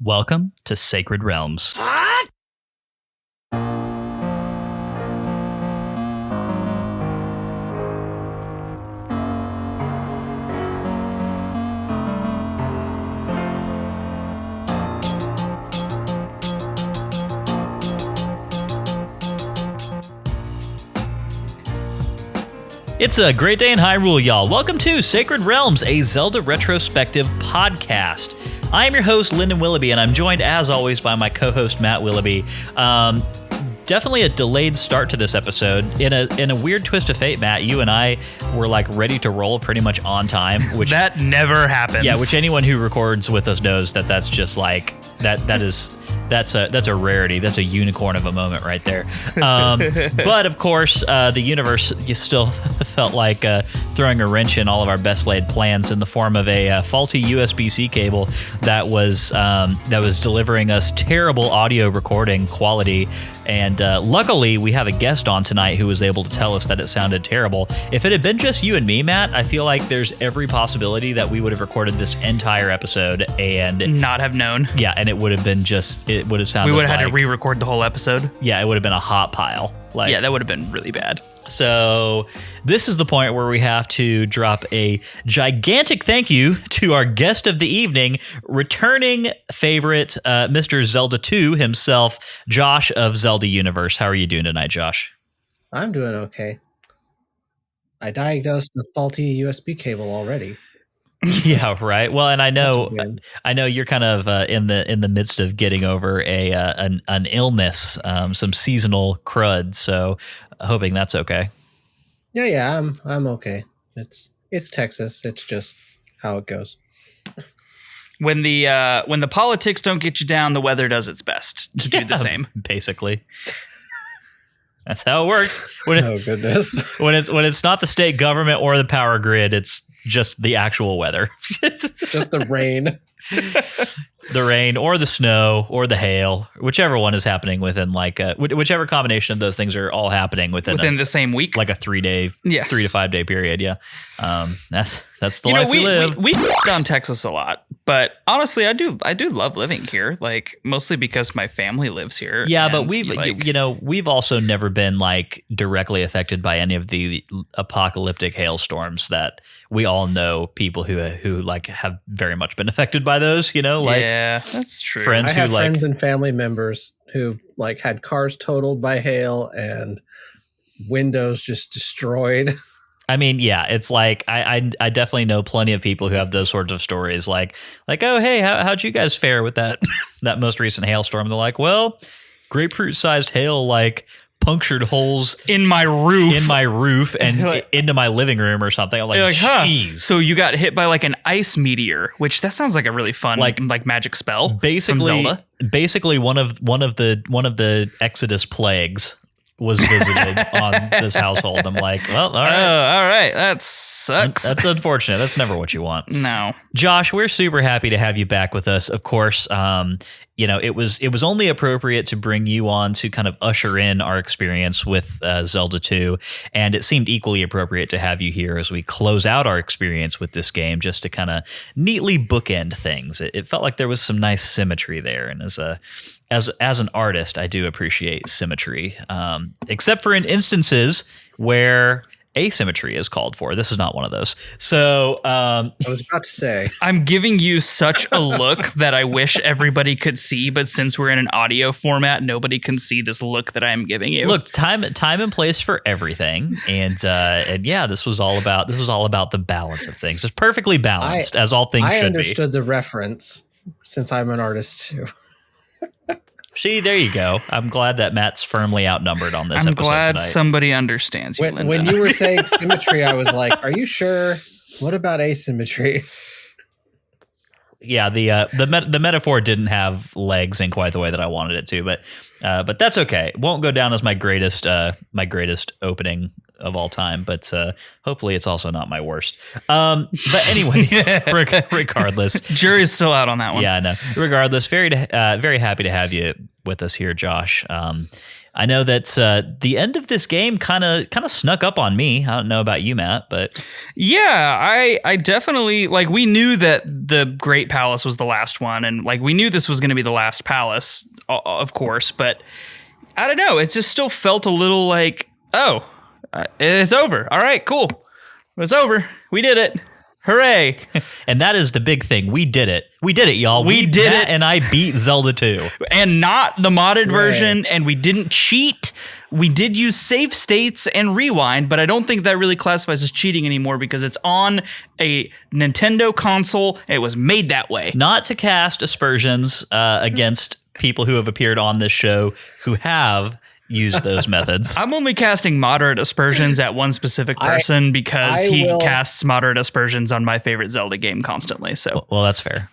Welcome to Sacred Realms. It's a great day in Hyrule, y'all. Welcome to Sacred Realms, a Zelda Retrospective Podcast. I am your host, Lyndon Willoughby, and I'm joined, as always, by my co-host, Matt Willoughby. Definitely a delayed start to this episode. In a weird twist of fate, Matt, you and I were like ready to roll pretty much on time. Which that never happens. Yeah, which anyone who records with us knows that's just like that's a rarity. That's a unicorn of a moment right there. But of course, the universe still felt like throwing a wrench in all of our best laid plans in the form of a faulty USB-C cable that was delivering us terrible audio recording quality. And luckily, we have a guest on tonight who was able to tell us that it sounded terrible. If it had been just you and me, Matt, I feel like there's every possibility that we would have recorded this entire episode and not have known. Yeah, and it would have been it would have sounded we would have like, had to re-record the whole episode. Yeah, it would have been a hot pile. Yeah, that would have been really bad. So this is the point where we have to drop a gigantic thank you to our guest of the evening, returning favorite, Mr. Zelda 2 himself, Josh of Zelda Universe. How are you doing tonight, Josh? I'm doing okay. I diagnosed the faulty USB cable already. Yeah, right. Well, and I know you're kind of in the midst of getting over an illness, some seasonal crud. So, hoping that's okay. Yeah, I'm okay. It's Texas. It's just how it goes. When the politics don't get you down, the weather does its best to do the same. Basically. That's how it works. Oh goodness! When it's not the state government or the power grid, it's just the actual weather. Just the rain. The rain or the snow or the hail, whichever one is happening within whichever combination of those things are all happening within the same week, like a 3 to 5 day period. Yeah, that's the life we live. We on Texas a lot, but honestly, I do love living here. Like mostly because my family lives here. Yeah, but we've also never been like directly affected by any of the apocalyptic hailstorms that we all know people who like have very much been affected by those. Yeah, that's true. I have friends and family members who like had cars totaled by hail and windows just destroyed. I mean, yeah, it's like I definitely know plenty of people who have those sorts of stories. Like oh hey, how'd you guys fare with that most recent hailstorm? And they're like, well, grapefruit-sized hail like punctured holes in my roof and into my living room or something. I'm like, jeez. So you got hit by like an ice meteor, which that sounds like a really fun like magic spell. Basically, from Zelda. Basically one of the Exodus plagues was visited on this household. I'm like, well, all right, that sucks. That's unfortunate. That's never what you want. No, Josh, we're super happy to have you back with us. Of course, it was only appropriate to bring you on to kind of usher in our experience with Zelda 2, and it seemed equally appropriate to have you here as we close out our experience with this game, just to kind of neatly bookend things. It felt like there was some nice symmetry there, and as an artist, I do appreciate symmetry, except for in instances where asymmetry is called for. This is not one of those. So I was about to say, I'm giving you such a look that I wish everybody could see, but since we're in an audio format, nobody can see this look that I'm giving you. Look, time and place for everything, and yeah, this was all about the balance of things. It's perfectly balanced, as all things should be. I understood the reference since I'm an artist too. See, there you go. I'm glad that Matt's firmly outnumbered on this. I'm episode glad tonight. Somebody understands you, when you were saying symmetry, I was like, "Are you sure? What about asymmetry?" Yeah, the metaphor didn't have legs in quite the way that I wanted it to, but that's okay. It won't go down as my greatest opening of all time, but hopefully it's also not my worst. But anyway, regardless, jury's still out on that one. Yeah, no. Regardless, very happy to have you with us here, Josh. I know that the end of this game kind of snuck up on me. I don't know about you, Matt, but yeah, I definitely like. We knew that the Great Palace was the last one, and like we knew this was going to be the last palace, of course. But I don't know. It just still felt a little like, oh, it's over. All right, cool. It's over. We did it. Hooray. And that is the big thing. We did it. We did it, y'all. We did Matt it. And I beat Zelda 2. And not the modded version, and we didn't cheat. We did use save states and rewind, but I don't think that really classifies as cheating anymore because it's on a Nintendo console. And it was made that way. Not to cast aspersions against people who have appeared on this show who have used those methods. I'm only casting moderate aspersions at one specific person because he casts moderate aspersions on my favorite Zelda game constantly. So, well, that's fair.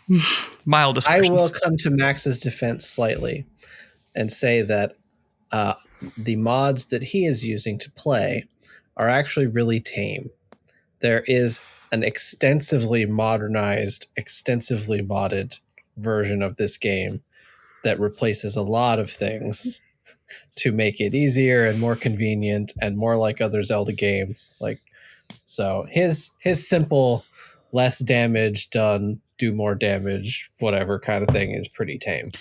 Mild aspersions. I will come to Max's defense slightly and say that the mods that he is using to play are actually really tame. There is an extensively modernized, extensively modded version of this game that replaces a lot of things to make it easier and more convenient and more like other Zelda games. Like, so his simple, less damage done, do more damage, whatever kind of thing is pretty tame.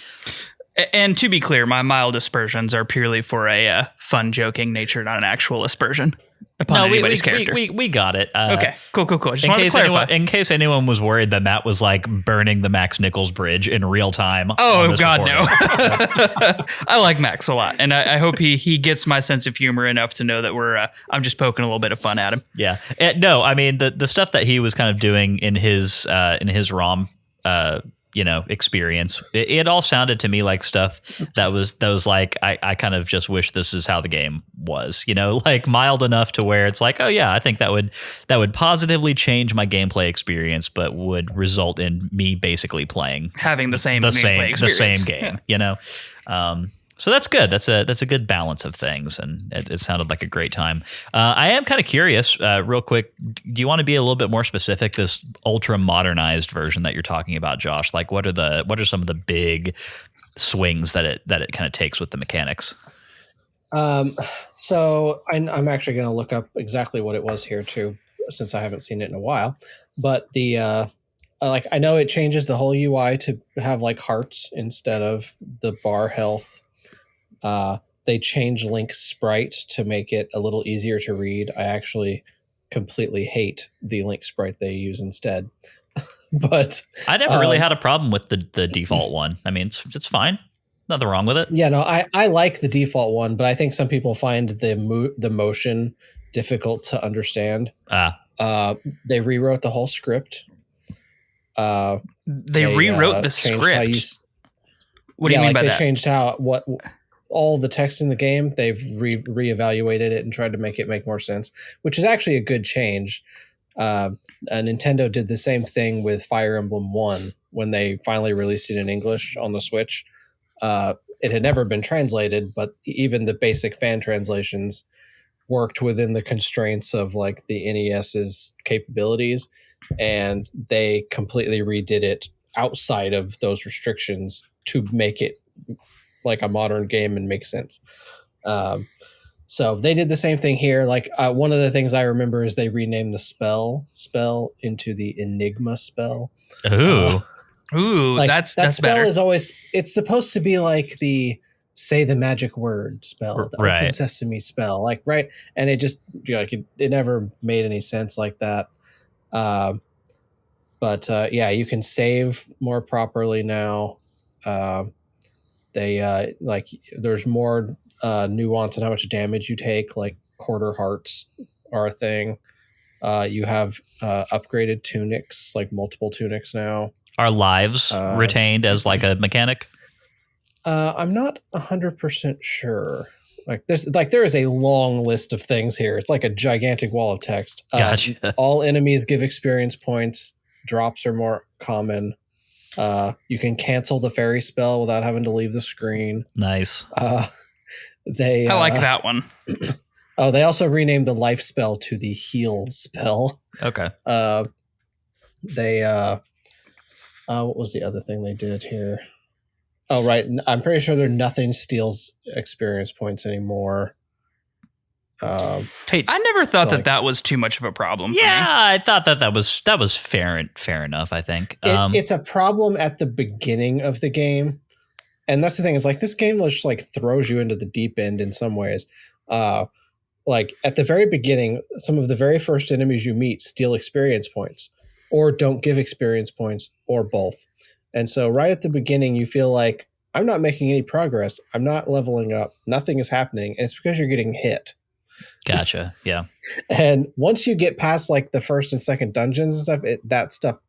And to be clear, my mild aspersions are purely for a fun, joking nature, not an actual aspersion upon anybody's character. We got it. Okay, cool. Just wanted to clarify. In case anyone was worried that Matt was like burning the Max Nichols bridge in real time. Oh, God, no. I like Max a lot, and I hope he gets my sense of humor enough to know that I'm just poking a little bit of fun at him. Yeah. No, I mean, the stuff that he was kind of doing in his ROM experience. It all sounded to me like stuff that was like, I kind of just wish this is how the game was, like mild enough to where it's like, oh yeah, I think that would positively change my gameplay experience, but would result in me basically having the same game, So that's good. That's a good balance of things, and it sounded like a great time. I am kind of curious, real quick. Do you want to be a little bit more specific? This ultra modernized version that you're talking about, Josh. Like, what are some of the big swings that it kind of takes with the mechanics? So I'm actually going to look up exactly what it was here too, since I haven't seen it in a while. But the I know it changes the whole UI to have like hearts instead of the bar health. They changed Link's sprite to make it a little easier to read. I actually completely hate the Link sprite they use instead. But I never really had a problem with the default one. I mean, it's fine. Nothing wrong with it. Yeah, no, I like the default one, but I think some people find the motion difficult to understand. They rewrote the whole script. They rewrote the script. What do you mean by that? They changed all the text in the game. They've reevaluated it and tried to make it make more sense, which is actually a good change. Nintendo did the same thing with Fire Emblem 1 when they finally released it in English on the Switch. It had never been translated, but even the basic fan translations worked within the constraints of like the NES's capabilities, and they completely redid it outside of those restrictions to make it like a modern game and make sense. So they did the same thing here. Like one of the things I remember is they renamed the spell into the Enigma spell. Ooh, like, that's spell better. Is always, it's supposed to be like the say the magic word spell, the Open Sesame spell, like right. And it just it never made any sense like that. But you can save more properly now. They there's more nuance in how much damage you take. Like quarter hearts are a thing. You have upgraded tunics, like multiple tunics now. Are lives retained as like a mechanic? I'm not 100% sure. There is a long list of things here. It's like a gigantic wall of text. Gotcha. All enemies give experience points. Drops are more common. You can cancel the fairy spell without having to leave the screen. Nice. I like that one. They also renamed the life spell to the heal spell. Okay. What was the other thing they did here? Oh, right. I'm pretty sure nothing steals experience points anymore. Hey, I never thought that was too much of a problem. Yeah, for me. I thought that was fair enough. I think it's a problem at the beginning of the game, and that's the thing is like this game just like throws you into the deep end in some ways. Like at the very beginning, some of the very first enemies you meet steal experience points, or don't give experience points, or both. And so right at the beginning, you feel like I'm not making any progress. I'm not leveling up. Nothing is happening. And it's because you're getting hit. Gotcha. Yeah. And once you get past like the first and second dungeons and stuff, that stuff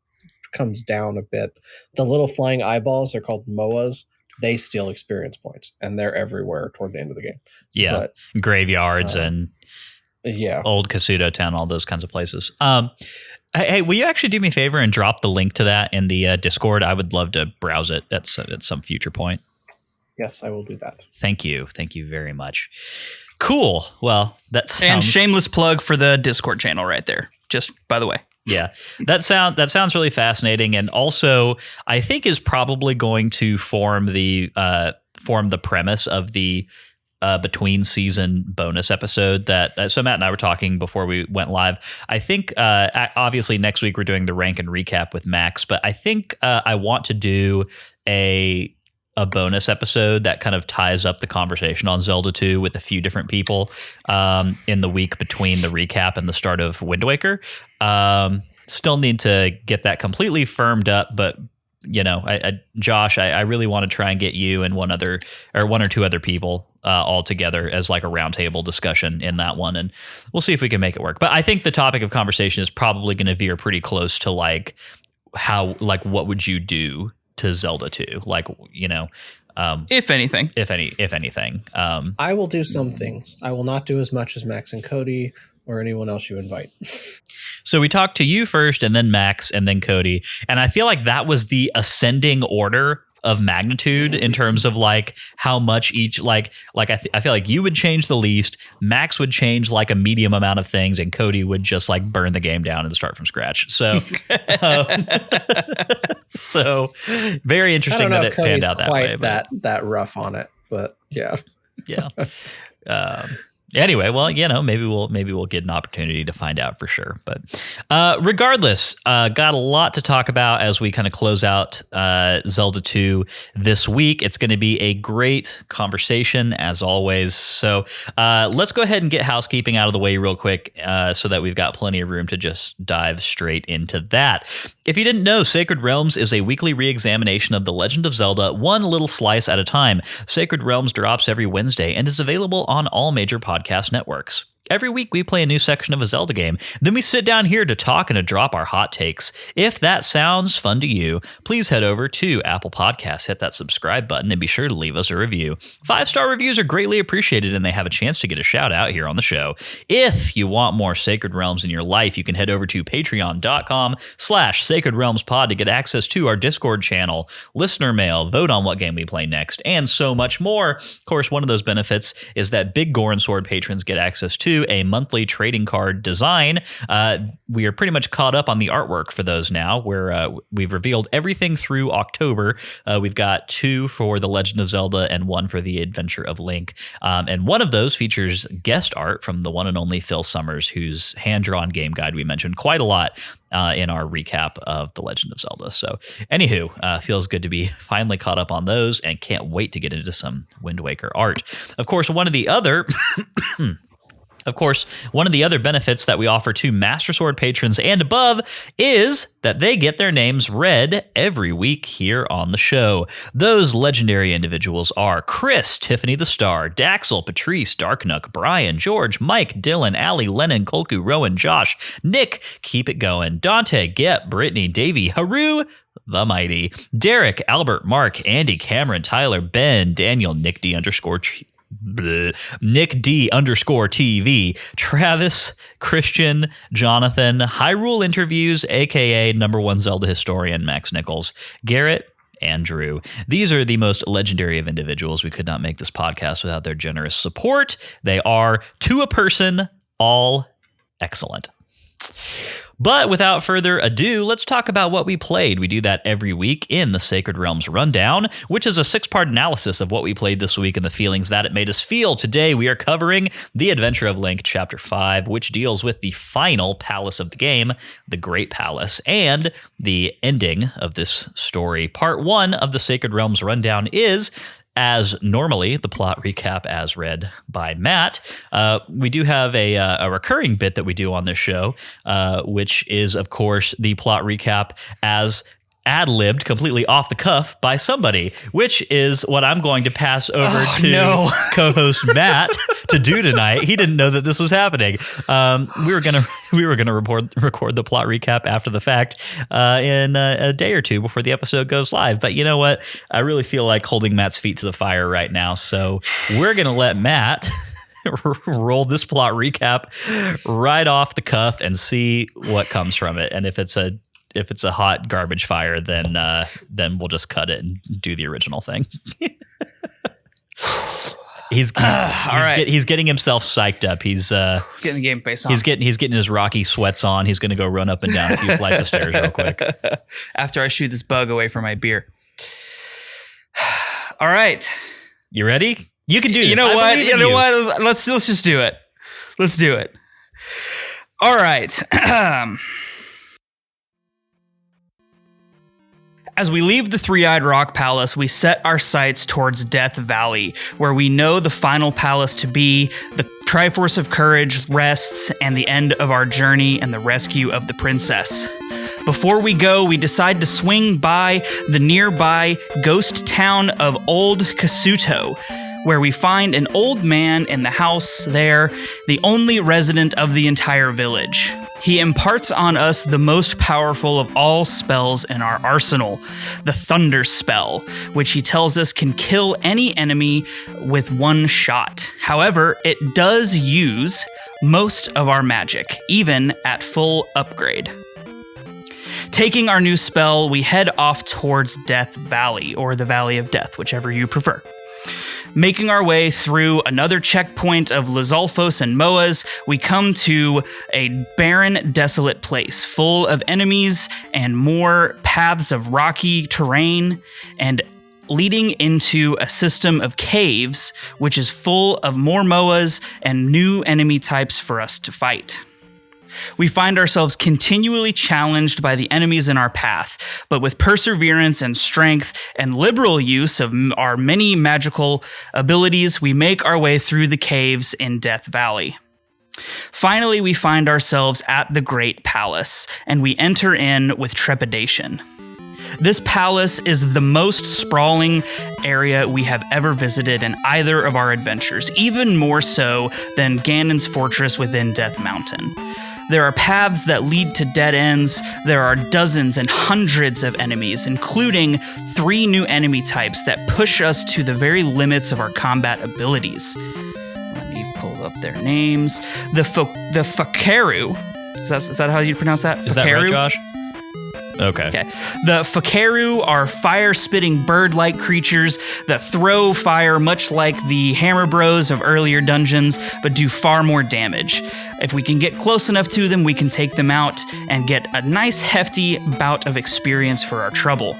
comes down a bit. The little flying eyeballs, they're called MOAs. They steal experience points, and they're everywhere toward the end of the game. Yeah. But, graveyards and old Kasuto Town, all those kinds of places. Hey, will you actually do me a favor and drop the link to that in the Discord? I would love to browse it at some future point. Yes, I will do that. Thank you. Thank you very much. Cool. Well, that's and shameless plug for the Discord channel right there. Just by the way. Yeah, that sounds really fascinating, and also I think is probably going to form the premise of the between season bonus episode that so Matt and I were talking before we went live. I think obviously next week we're doing the rank and recap with Max, but I think I want to do a bonus episode that kind of ties up the conversation on Zelda 2 with a few different people in the week between the recap and the start of Wind Waker. Still need to get that completely firmed up, but you know, Josh, I really want to try and get you and one or two other people all together as like a roundtable discussion in that one, and we'll see if we can make it work. But I think the topic of conversation is probably going to veer pretty close to like what would you do to Zelda 2, like, you know, if anything. I will do some things. I will not do as much as Max and Cody or anyone else you invite. So we talked to you first, and then Max, and then Cody, and I feel like that was the ascending order of magnitude in terms of like how much each like I feel like you would change the least, Max would change like a medium amount of things, and Cody would just like burn the game down and start from scratch. So so very interesting that it panned out that way. That rough on it, but yeah. Anyway, well, you know, maybe we'll get an opportunity to find out for sure. But regardless, got a lot to talk about as we kind of close out Zelda 2 this week. It's going to be a great conversation as always. So let's go ahead and get housekeeping out of the way real quick so that we've got plenty of room to just dive straight into that. If you didn't know, Sacred Realms is a weekly re-examination of The Legend of Zelda, one little slice at a time. Sacred Realms drops every Wednesday and is available on all major podcast networks. Every week we play a new section of a Zelda game, then we sit down here to talk and to drop our hot takes. If that sounds fun to you, please head over to Apple Podcasts, hit that subscribe button, and be sure to leave us a review. 5-star reviews are greatly appreciated, and they have a chance to get a shout out here on the show. If you want more Sacred Realms in your life, you can head over to patreon.com/Sacred Realms Pod to get access to our Discord channel, listener mail, vote on what game we play next, and so much more. Of course, one of those benefits is that Big Gorin Sword patrons get access to a monthly trading card design. We are pretty much caught up on the artwork for those now, where we've revealed everything through October. We've got 2 for The Legend of Zelda and 1 for The Adventure of Link. And one of those features guest art from the one and only Phil Summers, whose hand-drawn game guide we mentioned quite a lot in our recap of The Legend of Zelda. So anywho, feels good to be finally caught up on those, and can't wait to get into some Wind Waker art. Of course, one of the other benefits that we offer to Master Sword patrons and above is that they get their names read every week here on the show. Those legendary individuals are Chris, Tiffany the Star, Daxel, Patrice, Darknook, Brian, George, Mike, Dylan, Allie, Lennon, Kolku, Rowan, Josh, Nick, Keep It Going, Dante, Gep, Brittany, Davey, Haru, the Mighty, Derek, Albert, Mark, Andy, Cameron, Tyler, Ben, Daniel, Nick D _TV, Travis, Christian, Jonathan, Hyrule Interviews, aka #1 Zelda historian Max Nichols, Garrett, Andrew. These are the most legendary of individuals. We could not make this podcast without their generous support. They are, to a person, all excellent. But without further ado, let's talk about what we played. We do that every week in the Sacred Realms Rundown, which is a 6-part analysis of what we played this week and the feelings that it made us feel. Today, we are covering The Adventure of Link, Chapter 5, which deals with the final palace of the game, the Great Palace, and the ending of this story. Part 1 of the Sacred Realms Rundown is, as normally, the plot recap as read by Matt. We do have a recurring bit that we do on this show, which is, of course, the plot recap as ad-libbed completely off the cuff by somebody, which is what I'm going to pass over to co-host Matt to do tonight. He didn't know that this was happening. We were gonna record the plot recap after the fact in a day or two before the episode goes live. But you know what? I really feel like holding Matt's feet to the fire right now. So we're gonna let Matt roll this plot recap right off the cuff and see what comes from it. And if it's a hot garbage fire, then we'll just cut it and do the original thing. He's getting himself psyched up. He's getting the game face on. He's getting his Rocky sweats on. He's going to go run up and down a few flights of stairs real quick after I shoot this bug away from my beer. All right, you ready? You can do this. You know what? Let's just do it. Let's do it. All right. As we leave the Three-Eyed Rock Palace, we set our sights towards Death Valley, where we know the final palace to be, the Triforce of Courage rests, and the end of our journey and the rescue of the princess. Before we go, we decide to swing by the nearby ghost town of Old Kasuto, where we find an old man in the house there, the only resident of the entire village. He imparts on us the most powerful of all spells in our arsenal, the Thunder Spell, which he tells us can kill any enemy with one shot. However, it does use most of our magic, even at full upgrade. Taking our new spell, we head off towards Death Valley, or the Valley of Death, whichever you prefer. Making our way through another checkpoint of Lizalfos and Moas, we come to a barren, desolate place full of enemies and more paths of rocky terrain, and leading into a system of caves, which is full of more Moas and new enemy types for us to fight. We find ourselves continually challenged by the enemies in our path, but with perseverance and strength and liberal use of our many magical abilities, we make our way through the caves in Death Valley. Finally, we find ourselves at the Great Palace, and we enter in with trepidation. This palace is the most sprawling area we have ever visited in either of our adventures, even more so than Ganon's fortress within Death Mountain. There are paths that lead to dead ends. There are dozens and hundreds of enemies, including 3 new enemy types that push us to the very limits of our combat abilities. Let me pull up their names. The Fakaru. Is that how you pronounce that? Is that right, Josh? Okay. The Fakaru are fire-spitting bird-like creatures that throw fire much like the Hammer Bros of earlier dungeons, but do far more damage. If we can get close enough to them, we can take them out and get a nice hefty bout of experience for our trouble.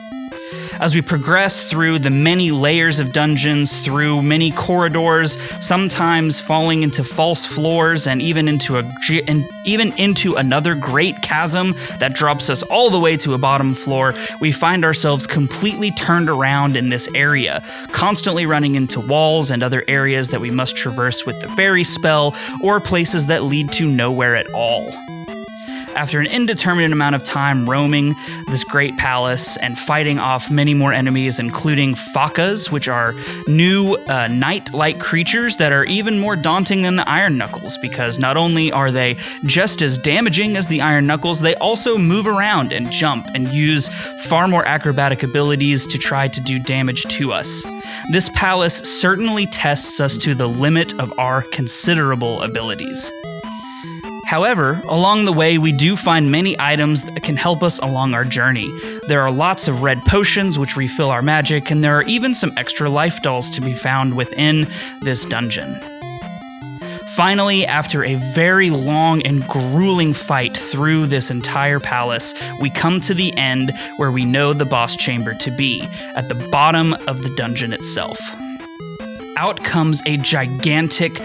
As we progress through the many layers of dungeons, through many corridors, sometimes falling into false floors and even into another great chasm that drops us all the way to a bottom floor, we find ourselves completely turned around in this area, constantly running into walls and other areas that we must traverse with the fairy spell, or places that lead to nowhere at all. After an indeterminate amount of time roaming this great palace and fighting off many more enemies, including Fakas, which are new knight-like creatures that are even more daunting than the Iron Knuckles, because not only are they just as damaging as the Iron Knuckles, they also move around and jump and use far more acrobatic abilities to try to do damage to us. This palace certainly tests us to the limit of our considerable abilities. However, along the way, we do find many items that can help us along our journey. There are lots of red potions which refill our magic, and there are even some extra life dolls to be found within this dungeon. Finally, after a very long and grueling fight through this entire palace, we come to the end where we know the boss chamber to be, at the bottom of the dungeon itself. Out comes a gigantic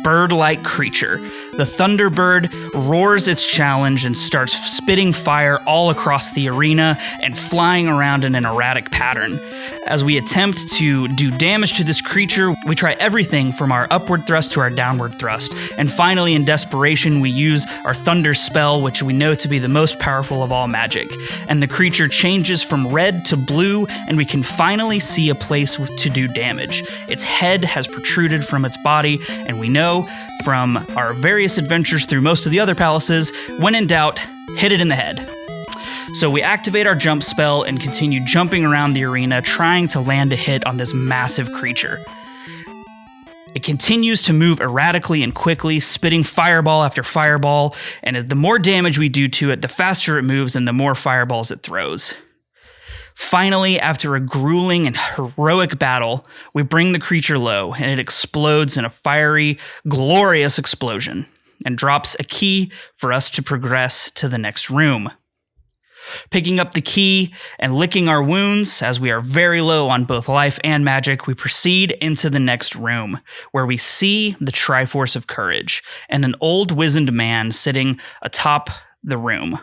bird-like creature. The Thunderbird roars its challenge and starts spitting fire all across the arena and flying around in an erratic pattern. As we attempt to do damage to this creature, we try everything from our upward thrust to our downward thrust. And finally, in desperation, we use our Thunder spell, which we know to be the most powerful of all magic. And the creature changes from red to blue, and we can finally see a place to do damage. Its head has protruded from its body, and we know from our various adventures through most of the other palaces, when in doubt, hit it in the head. So we activate our jump spell and continue jumping around the arena, trying to land a hit on this massive creature. It continues to move erratically and quickly, spitting fireball after fireball, and the more damage we do to it, the faster it moves and the more fireballs it throws. Finally, after a grueling and heroic battle, we bring the creature low, and it explodes in a fiery, glorious explosion, and drops a key for us to progress to the next room. Picking up the key and licking our wounds, as we are very low on both life and magic, we proceed into the next room, where we see the Triforce of Courage, and an old wizened man sitting atop the room.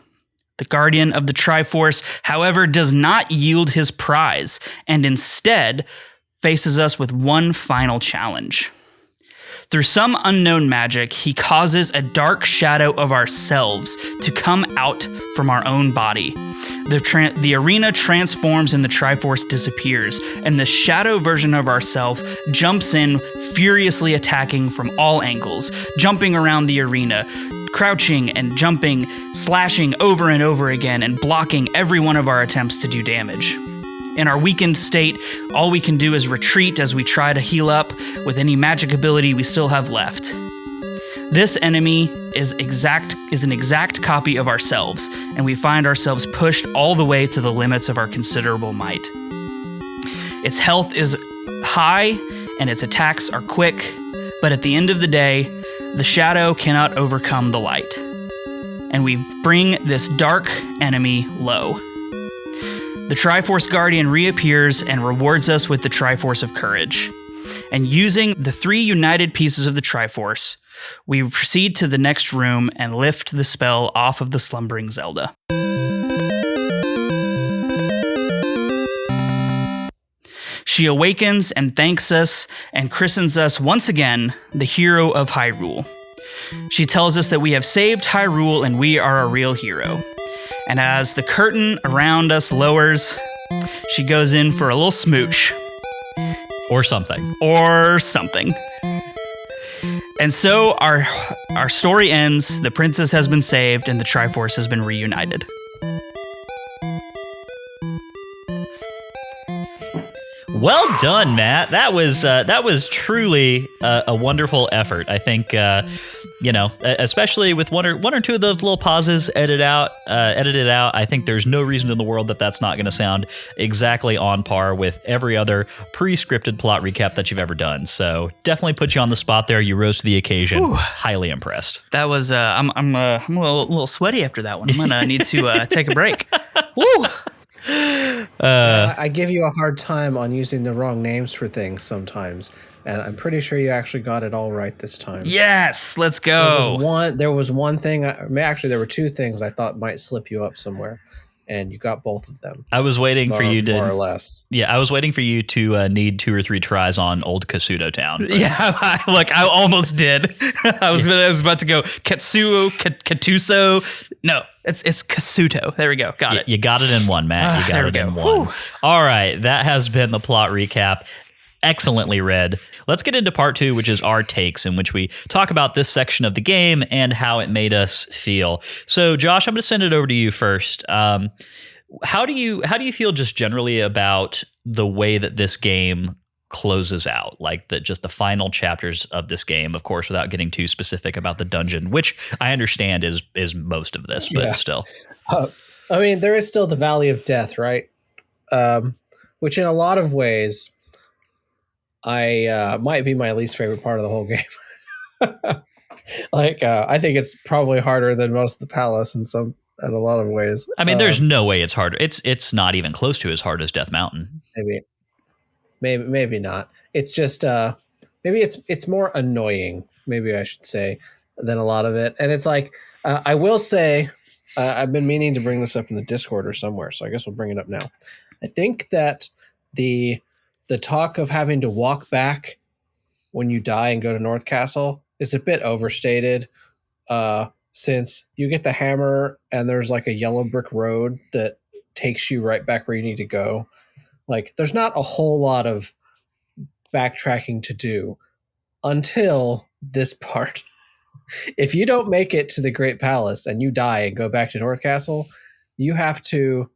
The guardian of the Triforce, however, does not yield his prize, and instead faces us with one final challenge. Through some unknown magic, he causes a dark shadow of ourselves to come out from our own body. The arena transforms and the Triforce disappears, and the shadow version of ourself jumps in, furiously attacking from all angles, jumping around the arena, crouching and jumping, slashing over and over again, and blocking every one of our attempts to do damage. In our weakened state, all we can do is retreat as we try to heal up with any magic ability we still have left. This enemy is an exact copy of ourselves, and we find ourselves pushed all the way to the limits of our considerable might. Its health is high, and its attacks are quick, but at the end of the day, the shadow cannot overcome the light, and we bring this dark enemy low. The Triforce Guardian reappears and rewards us with the Triforce of Courage. And using the 3 united pieces of the Triforce, we proceed to the next room and lift the spell off of the slumbering Zelda. She awakens and thanks us and christens us once again the hero of Hyrule. She tells us that we have saved Hyrule and we are a real hero. And as the curtain around us lowers, she goes in for a little smooch. Or something. And so our story ends, the princess has been saved, and the Triforce has been reunited. Well done, Matt. That was truly a wonderful effort. I think especially with one or two of those little pauses edited out. I think there's no reason in the world that's not going to sound exactly on par with every other pre-scripted plot recap that you've ever done. So definitely put you on the spot there. You rose to the occasion. Ooh. Highly impressed. That was I'm a little sweaty after that one. I'm gonna need to take a break. Woo. I give you a hard time on using the wrong names for things sometimes, and I'm pretty sure you actually got it all right this time. Yes, let's go. There was one thing. Actually, there were 2 things I thought might slip you up somewhere, and you got both of them. I was waiting for you to more or less. Yeah, I was waiting for you to need 2 or 3 tries on Old Kasuto Town. Yeah, I almost did. I was about to go Katuso. No. It's Kasuto. There we go. Got it. You got it in one, Matt. You got it in one. Whew. All right. That has been the plot recap. Excellently read. Let's get into part 2, which is our takes, in which we talk about this section of the game and how it made us feel. So, Josh, I'm going to send it over to you first. How do you feel just generally about the way that this game closes out, like just the final chapters of this game, of course, without getting too specific about the dungeon, which I understand is most of this, but still. I mean, there is still the Valley of Death, right? Which in a lot of ways, I might be my least favorite part of the whole game. I think it's probably harder than most of the palace in a lot of ways. I mean, there's no way it's harder. It's not even close to as hard as Death Mountain. Maybe not. It's just maybe it's more annoying, maybe I should say, than a lot of it. And it's like I will say I've been meaning to bring this up in the Discord or somewhere, so I guess we'll bring it up now. I think that the talk of having to walk back when you die and go to North Castle is a bit overstated, since you get the hammer and there's like a yellow brick road that takes you right back where you need to go. Like, there's not a whole lot of backtracking to do until this part. If you don't make it to the Great Palace and you die and go back to North Castle, you have to,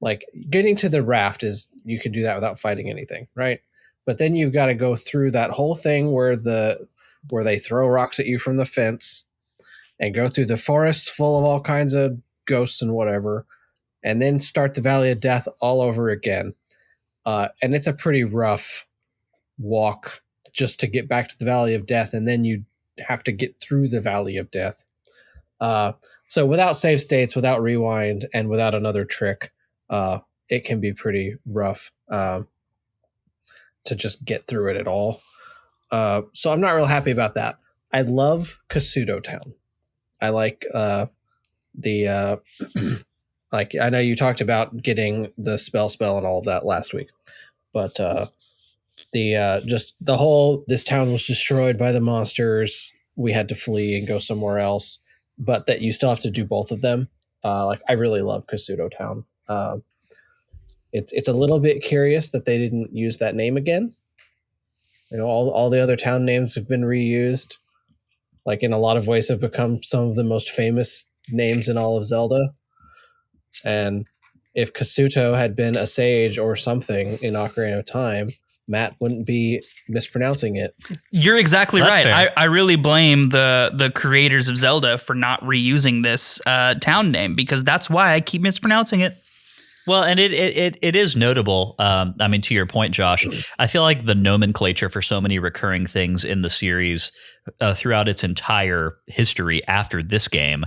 like, getting to the raft is, you can do that without fighting anything, right? But then you've got to go through that whole thing where they throw rocks at you from the fence and go through the forest full of all kinds of ghosts and whatever, and then start the Valley of Death all over again. And it's a pretty rough walk just to get back to the Valley of Death, and then you have to get through the Valley of Death. So without save states, without rewind, and without another trick, it can be pretty rough to just get through it at all. So I'm not real happy about that. I love Kasuto Town. I like the like, I know you talked about getting the spell and all of that last week, but this town was destroyed by the monsters. We had to flee and go somewhere else, but that you still have to do both of them. Like, I really love Kasuto Town. It's a little bit curious that they didn't use that name again. You know, all the other town names have been reused. Like, in a lot of ways have become some of the most famous names in all of Zelda. And if Kasuto had been a sage or something in Ocarina of Time, Matt wouldn't be mispronouncing it. You're exactly That's right. fair. I really blame the creators of Zelda for not reusing this town name, because that's why I keep mispronouncing it. Well, and it is notable. I mean, to your point, Josh, I feel like the nomenclature for so many recurring things in the series throughout its entire history after this game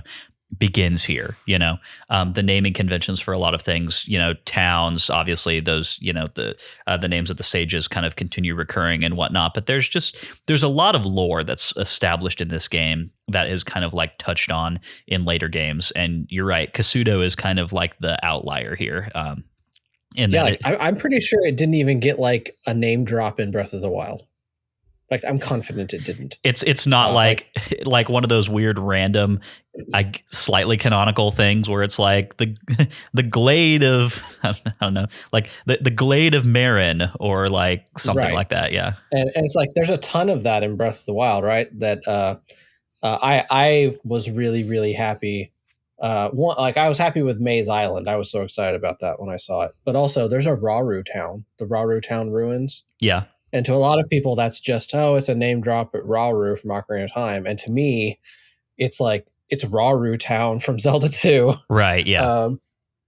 begins here. You know, the naming conventions for a lot of things, you know, towns, obviously those, you know, the names of the sages kind of continue recurring and whatnot. But there's a lot of lore that's established in this game that is kind of like touched on in later games. And you're right, Kasuto is kind of like the outlier here. I'm pretty sure it didn't even get like a name drop in Breath of the Wild. Like, I'm confident it didn't. It's not like one of those weird random, slightly canonical things where it's like the glade of I don't know, like the glade of Marin or like something like that. Yeah, and it's like there's a ton of that in Breath of the Wild, right? That I was really, really happy. I was happy with Maze Island. I was so excited about that when I saw it. But also, there's a Rauru town, the Rauru Town ruins. Yeah. And to a lot of people, that's just, it's a name drop at Rauru from Ocarina of Time. And to me, it's like, it's Rauru Town from Zelda 2. Right, yeah.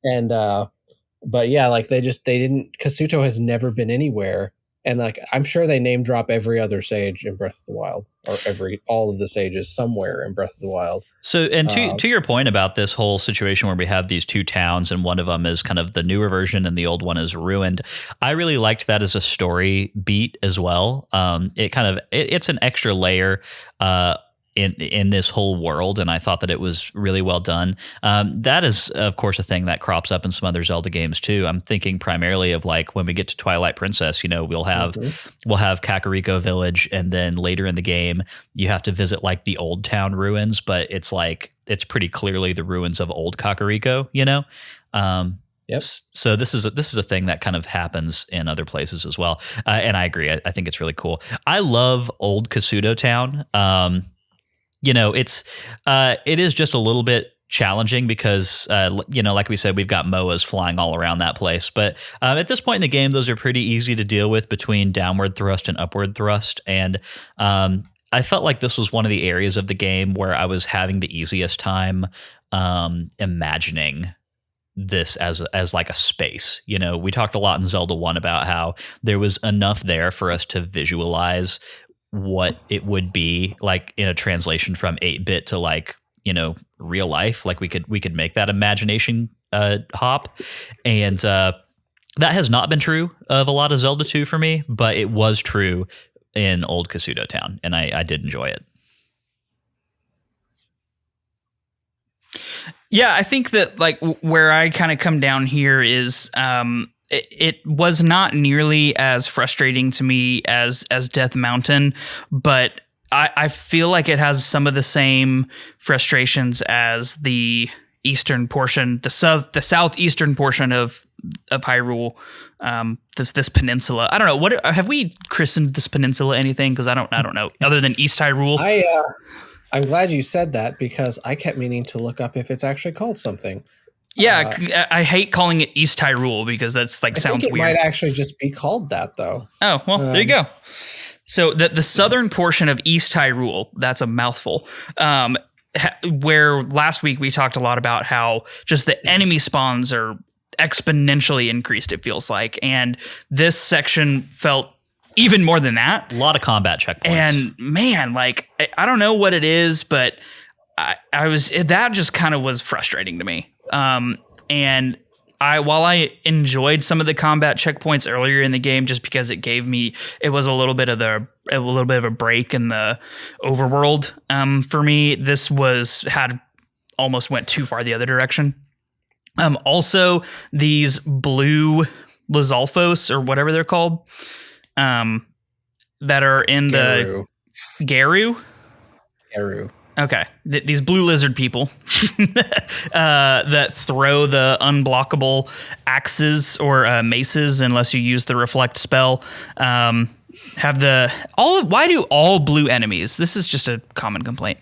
But yeah, like they didn't, Kasuto has never been anywhere. And like, I'm sure they name drop every other sage in Breath of the Wild, or all of the sages somewhere in Breath of the Wild. So, and to your point about this whole situation where we have these two towns and one of them is kind of the newer version and the old one is ruined, I really liked that as a story beat as well. It's an extra layer in this whole world, and I thought that it was really well done. That is, of course, a thing that crops up in some other Zelda games too. I'm thinking primarily of like when we get to Twilight Princess, you know, we'll have Kakariko Village, and then later in the game you have to visit like the old town ruins, but it's like it's pretty clearly the ruins of old Kakariko, you know. Yep. So this is a thing that kind of happens in other places as well, and I agree. I think it's really cool. I love old Kasuto Town. You know, it is just a little bit challenging because, you know, like we said, we've got MOAs flying all around that place. But at this point in the game, those are pretty easy to deal with between downward thrust and upward thrust. And I felt like this was one of the areas of the game where I was having the easiest time imagining this as like a space. You know, we talked a lot in Zelda 1 about how there was enough there for us to visualize what it would be like in a translation from 8-bit to like, real life. Like we could make that imagination hop. And that has not been true of a lot of Zelda 2 for me, but it was true in Old Kasuto Town, and I did enjoy it. Yeah, I think that like where I kind of come down here is it was not nearly as frustrating to me as Death Mountain, but I feel like it has some of the same frustrations as the eastern portion, the southeastern portion of Hyrule. This peninsula. I don't know. What have we christened this peninsula anything? Because I don't know. Other than East Hyrule. I'm glad you said that because I kept meaning to look up if it's actually called something. Yeah, I hate calling it East Hyrule because that's like sounds weird. It might actually just be called that though. Oh, well, there you go. So the southern portion of East Hyrule, that's a mouthful. Where last week we talked a lot about how just the enemy spawns are exponentially increased, it feels like. And this section felt even more than that. A lot of combat checkpoints. And man, like, I don't know what it is, but that just kind of was frustrating to me. And while I enjoyed some of the combat checkpoints earlier in the game, just because it was a little bit of a break in the overworld. For me, this almost went too far the other direction. Also these blue Lizalfos or whatever they're called, that are in the Garu. Okay, these blue lizard people that throw the unblockable axes or maces unless you use the reflect spell. Why do all blue enemies? This is just a common complaint.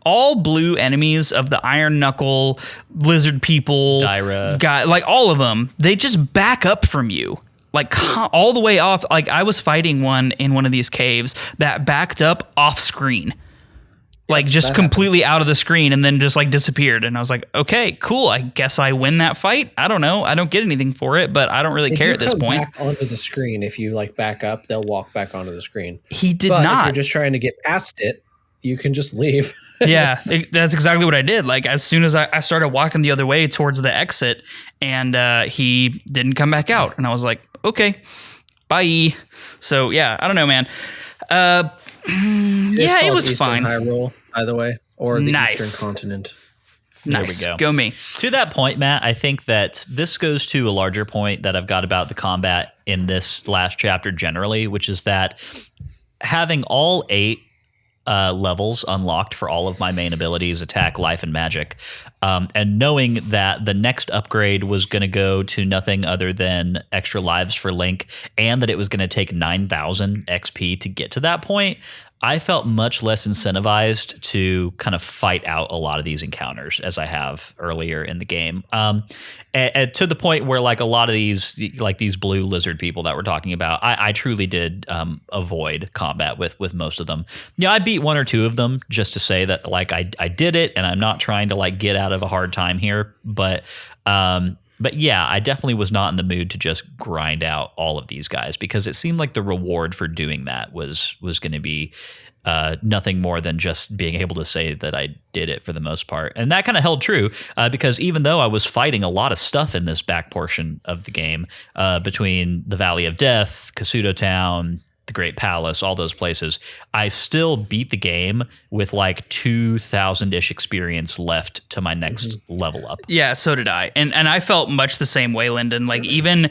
All blue enemies of the Iron Knuckle lizard people, Dyra, like all of them, they just back up from you. Like all the way off. Like I was fighting one in one of these caves that backed up off screen. Like just completely happens. Out of the screen and then just like disappeared. And I was like, okay, cool. I guess I win that fight. I don't know. I don't get anything for it, but I don't really care at this point. Back onto the screen. If you like back up, they'll walk back onto the screen. He did not. If you're just trying to get past it, you can just leave. Yeah, that's exactly what I did. Like as soon as I started walking the other way towards the exit and he didn't come back out. And I was like, okay, bye. So yeah, I don't know, man. Yeah, it was Eastern fine. Hyrule, by the way, or the nice. Eastern continent. Nice. There we go. Go me. To that point, Matt, I think that this goes to a larger point that I've got about the combat in this last chapter generally, which is that having all 8 levels unlocked for all of my main abilities, attack, life, and magic, and knowing that the next upgrade was going to go to nothing other than extra lives for Link, and that it was going to take 9,000 XP to get to that point, I felt much less incentivized to kind of fight out a lot of these encounters as I have earlier in the game. And to the point where like a lot of these, like these blue lizard people that we're talking about, I truly did avoid combat with most of them. Yeah, I beat 1 or 2 of them just to say that like I did it, and I'm not trying to like get out of a hard time here, but yeah, I definitely was not in the mood to just grind out all of these guys because it seemed like the reward for doing that was going to be nothing more than just being able to say that I did it for the most part. And that kind of held true because even though I was fighting a lot of stuff in this back portion of the game between the Valley of Death, Kasuto Town, the Great Palace, all those places, I still beat the game with like 2,000-ish experience left to my next level up. Yeah, so did I. And I felt much the same way, Lyndon. Like even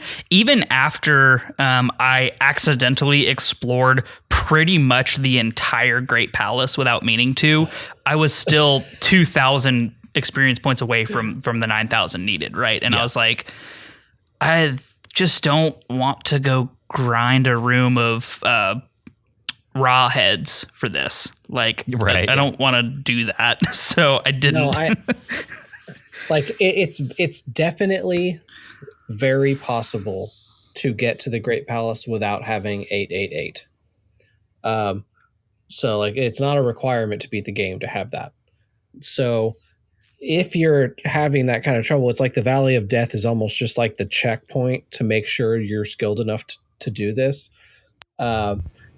after I accidentally explored pretty much the entire Great Palace without meaning to, I was still 2,000 experience points away from the 9,000 needed, right? And yeah. I was like, I just don't want to go grind a room of raw heads for this. Like, right. I don't want to do that. So I didn't. No, it's definitely very possible to get to the Great Palace without having 888. So like, it's not a requirement to beat the game to have that. So if you're having that kind of trouble, it's like the Valley of Death is almost just like the checkpoint to make sure you're skilled enough to do this.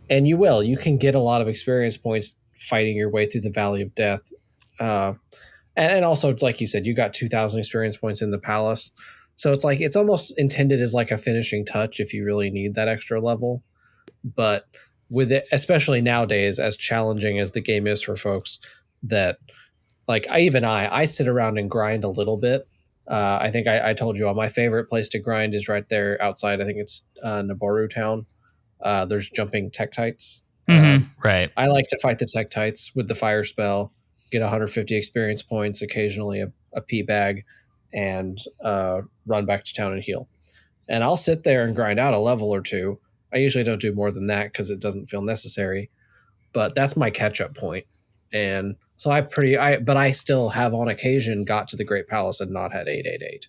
And you can get a lot of experience points fighting your way through the Valley of Death. And also, like you said, you got 2,000 experience points in the palace. So it's like, it's almost intended as like a finishing touch if you really need that extra level. But with it, especially nowadays, as challenging as the game is for folks, that like I sit around and grind a little bit. I think I told you all my favorite place to grind is right there outside. I think it's Naboru Town. There's jumping Tektites. Right. I like to fight the Tektites with the fire spell, get 150 experience points, occasionally a pea bag, and run back to town and heal. And I'll sit there and grind out a level or two. I usually don't do more than that because it doesn't feel necessary, but that's my catch-up point. And so but I still have on occasion got to the Great Palace and not had 888.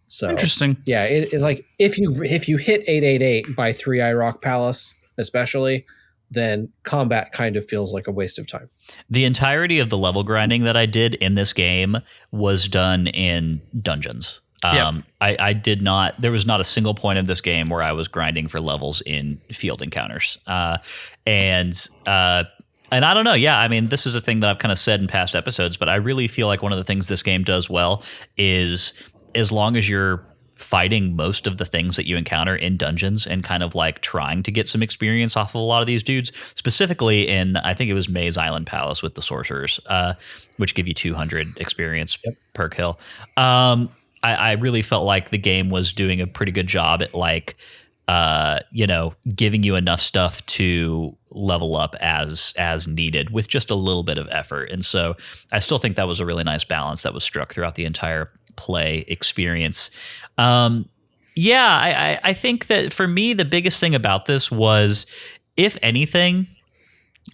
So interesting. Yeah, it's like if you hit 888 by 3i Rock Palace, especially, then combat kind of feels like a waste of time. The entirety of the level grinding that I did in this game was done in dungeons. I did not. There was not a single point of this game where I was grinding for levels in field encounters. And I don't know. Yeah, I mean, this is a thing that I've kind of said in past episodes, but I really feel like one of the things this game does well is, as long as you're fighting most of the things that you encounter in dungeons and kind of like trying to get some experience off of a lot of these dudes, specifically in, I think it was Maze Island Palace with the sorcerers, which give you 200 experience per kill. I really felt like the game was doing a pretty good job at like, giving you enough stuff to level up as needed with just a little bit of effort. And so I still think that was a really nice balance that was struck throughout the entire play experience. I think that for me, the biggest thing about this was, if anything,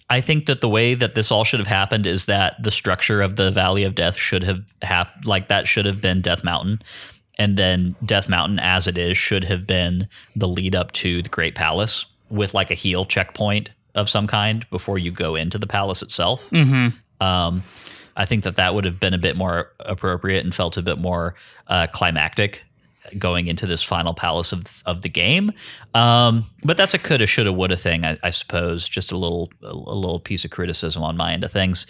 I think that the way that this all should have happened is that the structure of the Valley of Death should have that should have been Death Mountain. And then Death Mountain, as it is, should have been the lead up to the Great Palace with like a heal checkpoint of some kind before you go into the palace itself. I think that would have been a bit more appropriate and felt a bit more climactic going into this final palace of the game. But that's a coulda, shoulda, woulda thing, I suppose. Just a little piece of criticism on my end of things.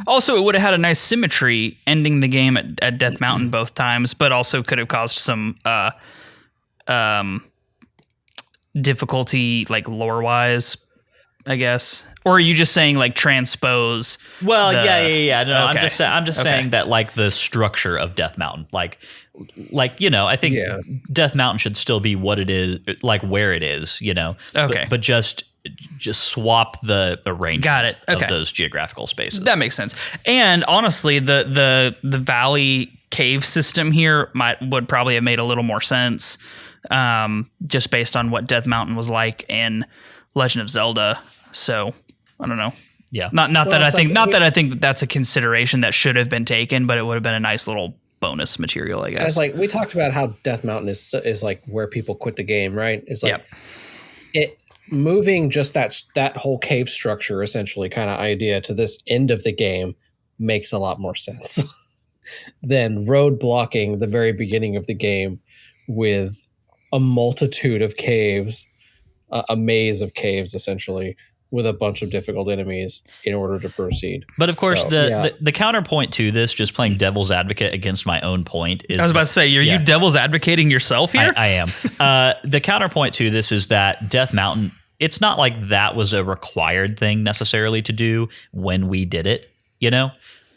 Also, it would have had a nice symmetry ending the game at Death Mountain both times, but also could have caused some difficulty, like lore-wise, I guess. Or are you just saying like transpose? Well, yeah. No, Okay. I'm just saying that like the structure of Death Mountain, like I think Death Mountain should still be what it is, like where it is, Okay. but just swap the arrangement Got it. Okay. of those geographical spaces. That makes sense. And honestly, the valley cave system here would probably have made a little more sense, just based on what Death Mountain was like in Legend of Zelda. So I don't know. Yeah. Not that I think that's a consideration that should have been taken, but it would have been a nice little bonus material, I guess. It's like we talked about how Death Mountain is like where people quit the game, right? It's like it moving just that whole cave structure, essentially kind of idea, to this end of the game makes a lot more sense than road blocking the very beginning of the game with a multitude of caves, a maze of caves, essentially, with a bunch of difficult enemies in order to proceed. But of course, the counterpoint to this, just playing devil's advocate against my own point, is... I was about to say, you devil's advocating yourself here? I am. The counterpoint to this is that Death Mountain, it's not like that was a required thing necessarily to do when we did it, It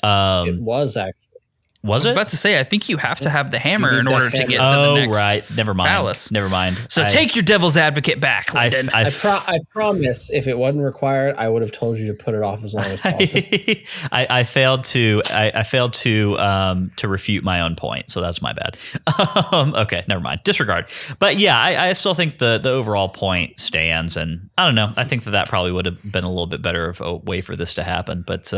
was actually. Was I was it? about to say, I think you have to have the hammer in order to get to the next right. Never mind. palace. Never mind. So take your devil's advocate back, Lyndon. I promise, if it wasn't required, I would have told you to put it off as long as possible. I failed to refute my own point, so that's my bad. Okay, never mind. Disregard. But yeah, I still think the overall point stands, and I don't know. I think that probably would have been a little bit better of a way for this to happen. But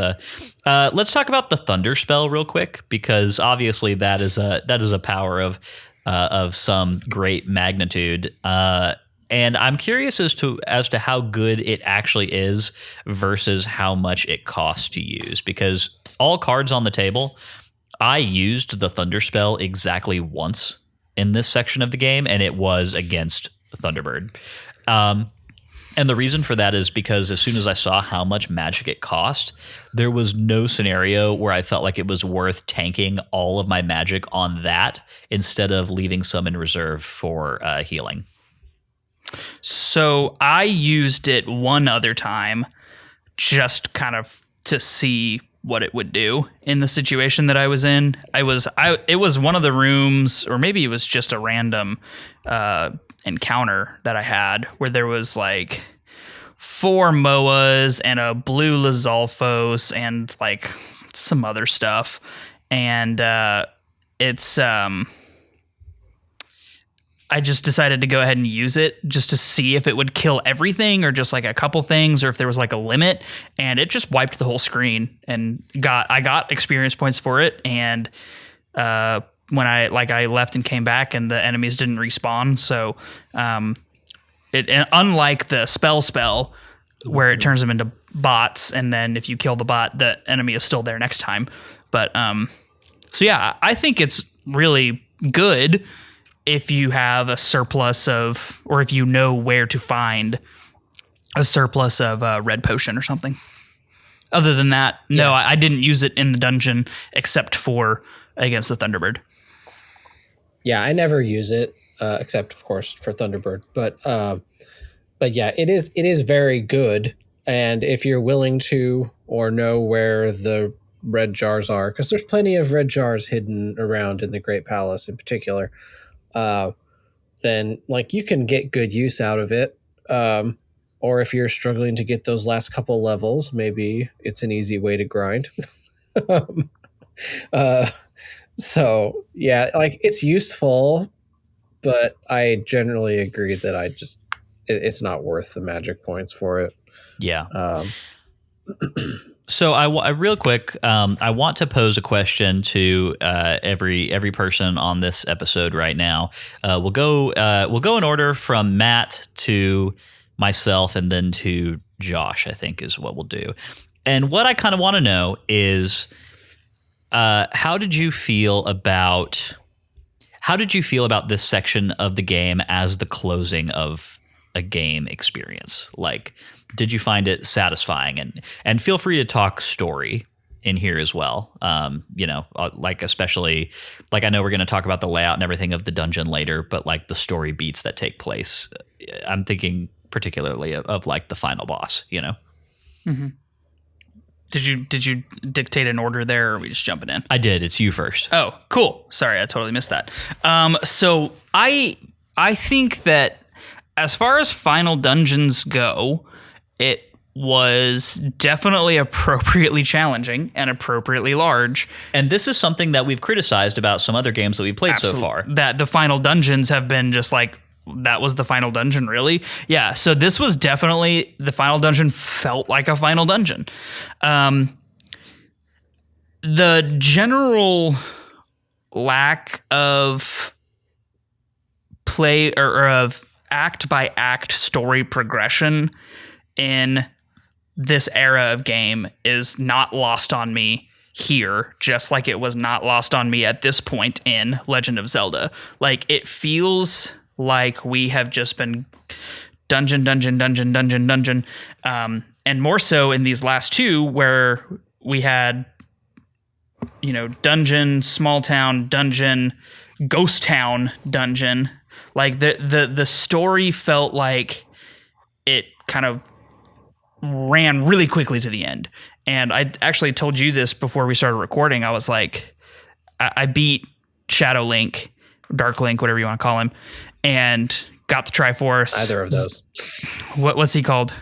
let's talk about the Thunder Spell real quick, because obviously that is a power of some great magnitude. And I'm curious as to how good it actually is versus how much it costs to use, because all cards on the table, I used the Thunder Spell exactly once in this section of the game, and it was against Thunderbird. And the reason for that is because as soon as I saw how much magic it cost, there was no scenario where I felt like it was worth tanking all of my magic on that instead of leaving some in reserve for healing. So I used it one other time just kind of to see what it would do in the situation that I was in. It was one of the rooms, or maybe it was just a random encounter that I had where there was like 4 Moas and a blue Lizalfos and like some other stuff. And I just decided to go ahead and use it just to see if it would kill everything or just like a couple things or if there was like a limit, and it just wiped the whole screen, and I got experience points for it. And when I left and came back and the enemies didn't respawn. So and unlike the spell where it turns them into bots, and then if you kill the bot, the enemy is still there next time. But so yeah, I think it's really good if you have a surplus of, or if you know where to find a surplus of red potion or something. Other than that, no, I didn't use it in the dungeon except for against the Thunderbird. Yeah, I never use it except, of course, for Thunderbird. But yeah, it is very good. And if you're willing to or know where the red jars are, because there's plenty of red jars hidden around in the Great Palace in particular, then like you can get good use out of it. Or if you're struggling to get those last couple levels, maybe it's an easy way to grind. So yeah, like it's useful, but I generally agree that it's not worth the magic points for it. Yeah. So I real quick, I want to pose a question to every person on this episode right now. We'll go in order from Matt to myself and then to Josh, I think is what we'll do. And what I kind of want to know is how did you feel about this section of the game as the closing of a game experience? Like, did you find it satisfying? And feel free to talk story in here as well. Like especially, like I know we're going to talk about the layout and everything of the dungeon later, but like the story beats that take place. I'm thinking particularly of like the final boss, you know? Mm-hmm. Did you dictate an order there, or are we just jumping in? I did. It's you first. Oh, cool. Sorry, I totally missed that. So I think that as far as final dungeons go, it was definitely appropriately challenging and appropriately large. And this is something that we've criticized about some other games that we played so far. That the final dungeons have been just like, that was the final dungeon, really? Yeah, so this was definitely, the final dungeon felt like a final dungeon. The general lack of play or of act by act story progression in this era of game is not lost on me here, just like it was not lost on me at this point in Legend of Zelda. Like, it feels like we have just been dungeon, and more so in these last two where we had, dungeon, small town, dungeon, ghost town, dungeon. Like the story felt like it kind of ran really quickly to the end. And I actually told you this before we started recording. I was like, I beat Shadow Link, Dark Link, whatever you want to call him, and got the Triforce. Either of those. What's he called?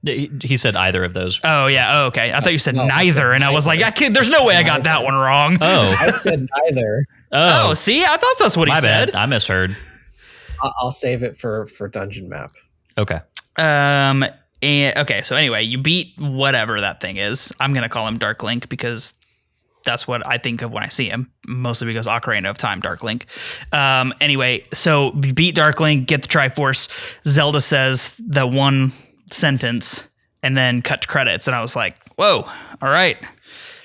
He said either of those. Oh, yeah. Oh, okay. I thought you said neither, and I was like, there's no way I got that one wrong. Oh. I said neither. Oh, see? I thought that's what he said. Bad. I misheard. I'll save it for Dungeon Map. Okay. Okay, so anyway, you beat whatever that thing is. I'm going to call him Dark Link because that's what I think of when I see him, mostly because Ocarina of Time, Dark Link. Anyway, so you beat Dark Link, get the Triforce. Zelda says the one sentence and then cut to credits. And I was like, whoa, all right.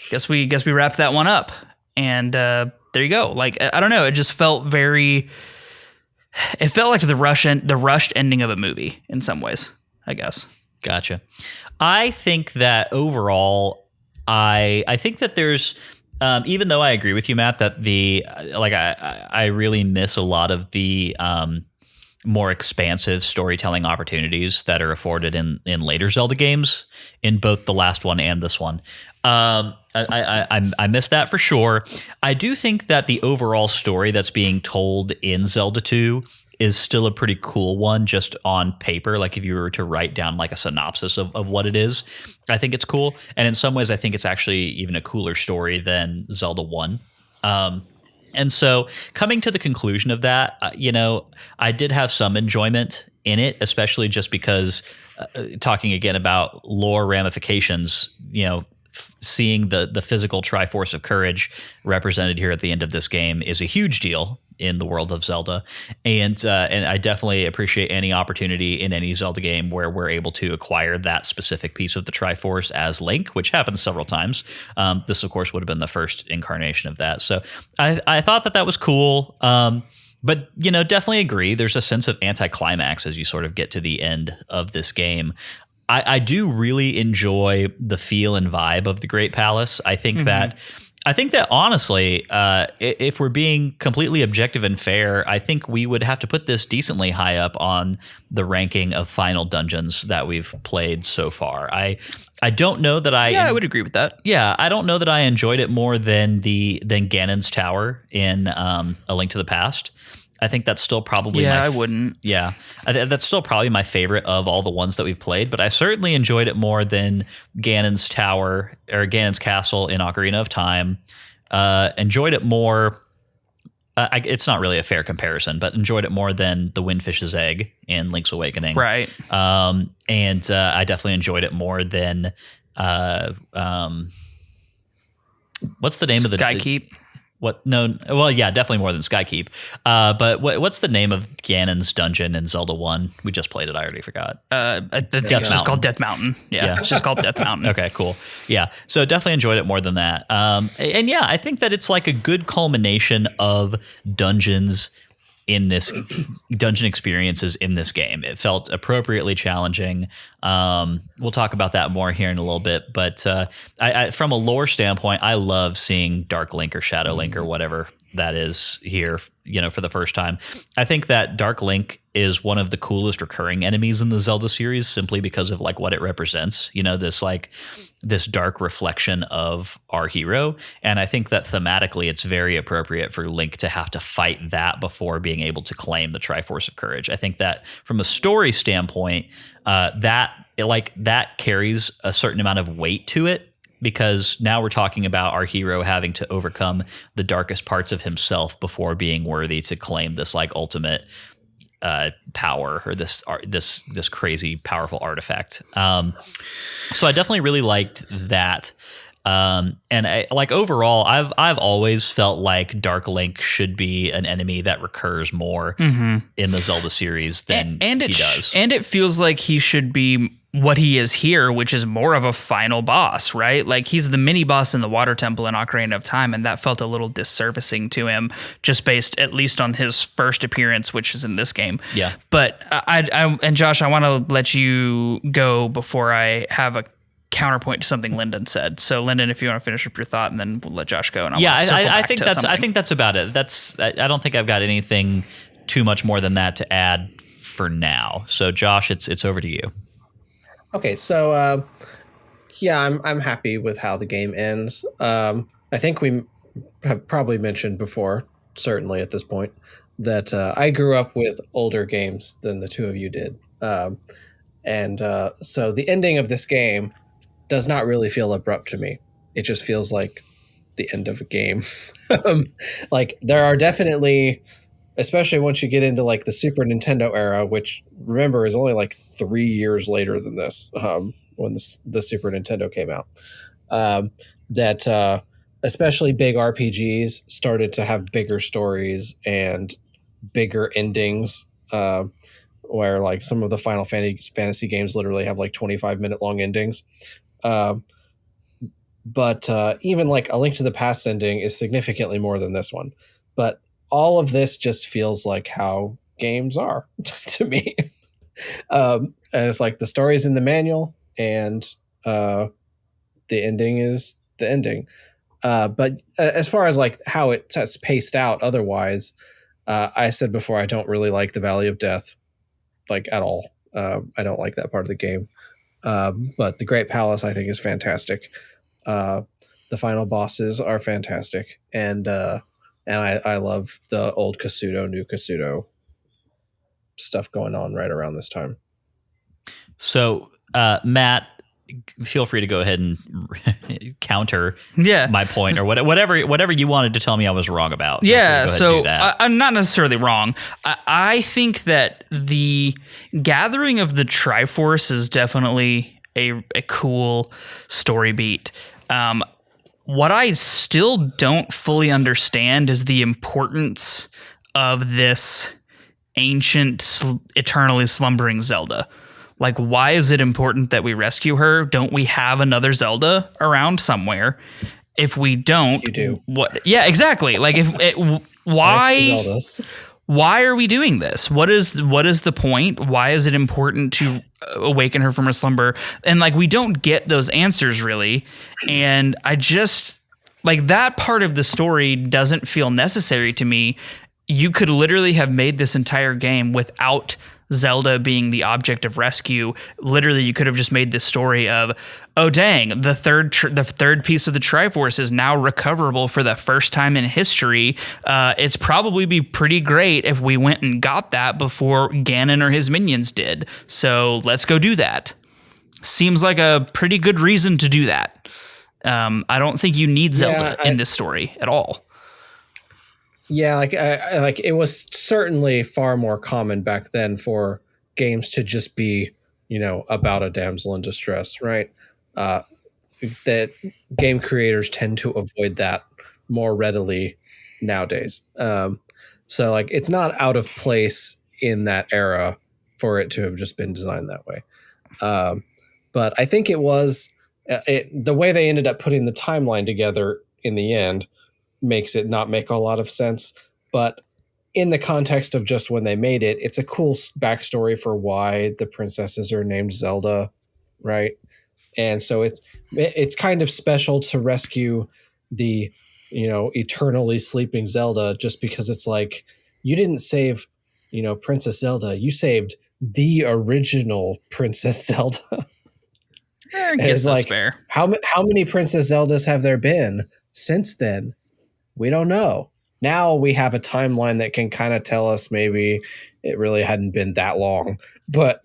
Guess we wrapped that one up. And there you go. Like, I don't know. It just felt very... It felt like the rushed ending of a movie in some ways, I guess. Gotcha. I think that overall, I think that there's, even though I agree with you, Matt, that I really miss a lot of the more expansive storytelling opportunities that are afforded in later Zelda games, in both the last one and this one. I miss that for sure. I do think that the overall story that's being told in Zelda 2 is still a pretty cool one, just on paper. Like if you were to write down like a synopsis of what it is, I think it's cool. And in some ways, I think it's actually even a cooler story than Zelda 1. And so coming to the conclusion of that, I did have some enjoyment in it, especially just because talking again about lore ramifications, seeing the physical Triforce of Courage represented here at the end of this game is a huge deal in the world of Zelda. And I definitely appreciate any opportunity in any Zelda game where we're able to acquire that specific piece of the Triforce as Link, which happens several times. This, of course, would have been the first incarnation of that. So I thought that was cool. But, definitely agree. There's a sense of anticlimax as you sort of get to the end of this game. I do really enjoy the feel and vibe of the Great Palace. I think that honestly, if we're being completely objective and fair, I think we would have to put this decently high up on the ranking of final dungeons that we've played so far. I don't know that I would agree with that. Yeah, I don't know that I enjoyed it more than Ganon's Tower in A Link to the Past. I think that's still probably I wouldn't. Yeah, that's still probably my favorite of all the ones that we've played. But I certainly enjoyed it more than Ganon's Tower or Ganon's Castle in Ocarina of Time. Enjoyed it more. It's not really a fair comparison, but enjoyed it more than the Windfish's Egg in Link's Awakening. Right. And I definitely enjoyed it more than what's the name of the Skykeep? What? No. Well, yeah, definitely more than Skykeep. But what's the name of Ganon's dungeon in Zelda 1? We just played it. I already forgot. It's just called Death Mountain. Yeah, it's just called Death Mountain. Okay, cool. Yeah, so definitely enjoyed it more than that. And yeah, I think that it's like a good culmination of dungeons in this dungeon experiences in this game. It felt appropriately challenging. We'll talk about that more here in a little bit, but I from a lore standpoint, I love seeing Dark Link or Shadow Link or whatever that is here, for the first time. I think that Dark Link is one of the coolest recurring enemies in the Zelda series, simply because of like what it represents, this dark reflection of our hero. And I think that thematically it's very appropriate for Link to have to fight that before being able to claim the Triforce of Courage. I think that from a story standpoint, that carries a certain amount of weight to it, because now we're talking about our hero having to overcome the darkest parts of himself before being worthy to claim this like ultimate power, or this crazy powerful artifact. So I definitely really liked that. And overall, I've always felt like Dark Link should be an enemy that recurs more in the Zelda series than he does. And it feels like he should be what he is here, which is more of a final boss, right? Like he's the mini boss in the Water Temple in Ocarina of Time, and that felt a little disservicing to him, just based at least on his first appearance, which is in this game. Yeah. But and Josh, I want to let you go before I have a counterpoint to something Lyndon said. So Lyndon, if you want to finish up your thought, and then we'll let Josh go. And I think that's about it. I don't think I've got anything too much more than that to add for now. So Josh, it's over to you. Okay, so I'm happy with how the game ends. I think we have probably mentioned before, certainly at this point, that I grew up with older games than the two of you did. So the ending of this game does not really feel abrupt to me. It just feels like the end of a game. Like there are definitely, especially once you get into like the Super Nintendo era, which remember is only like 3 years later than this, when the Super Nintendo came out, that especially big RPGs started to have bigger stories and bigger endings, where like some of the Final Fantasy games literally have like 25-minute long endings. But even like A Link to the Past ending is significantly more than this one. But all of this just feels like how games are to me. And it's like the story's in the manual, and the ending is the ending. But as far as like how it's paced out otherwise, I said before, I don't really like the Valley of Death, like at all. I don't like that part of the game. But the Great Palace, I think, is fantastic. The final bosses are fantastic, and I love the old Kasuto, new Kasuto stuff going on right around this time. So, Matt, feel free to go ahead and counter my point, or whatever you wanted to tell me I was wrong about. Yeah, so I'm not necessarily wrong. I think that the gathering of the Triforce is definitely a cool story beat. What I still don't fully understand is the importance of this ancient, eternally slumbering Zelda. Like, why is it important that we rescue her? Don't we have another Zelda around somewhere? If we don't, you do. What? Yeah, exactly. Like, why are we doing this? What is the point? Why is it important to awaken her from her slumber? And like, we don't get those answers really. And I just like that part of the story doesn't feel necessary to me. You could literally have made this entire game without Zelda being the object of rescue. Literally, you could have just made this story of, oh dang, the third piece of the Triforce is now recoverable for the first time in history. It's probably be pretty great if we went and got that before Ganon or his minions did. So let's go do that. Seems like a pretty good reason to do that. I don't think you need Zelda in this story at all. Yeah, like it was certainly far more common back then for games to just be, about a damsel in distress, right? That game creators tend to avoid that more readily nowadays. So like it's not out of place in that era for it to have just been designed that way. But I think it was the way they ended up putting the timeline together in the end makes it not make a lot of sense, but in the context of just when they made it, it's a cool backstory for why the princesses are named Zelda, right? And so it's kind of special to rescue the eternally sleeping Zelda, just because it's like you didn't save Princess Zelda, you saved the original Princess Zelda. I guess that's like, fair. How many Princess Zeldas have there been since then? We don't know. Now we have a timeline that can kind of tell us maybe it really hadn't been that long. But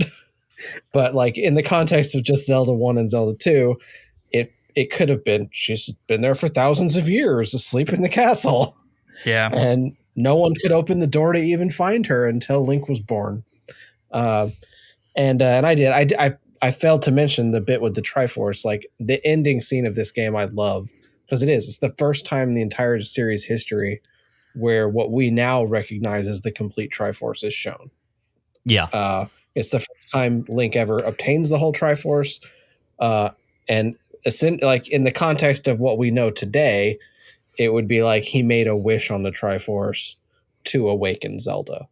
like in the context of just Zelda 1 and Zelda 2, it could have been she's been there for thousands of years asleep in the castle. Yeah. And no one could open the door to even find her until Link was born. And I did. I failed to mention the bit with the Triforce. Like the ending scene of this game I love. Because it's the first time in the entire series history where what we now recognize as the complete Triforce is shown. Yeah. It's the first time Link ever obtains the whole Triforce. And like in the context of what we know today, it would be like he made a wish on the Triforce to awaken Zelda.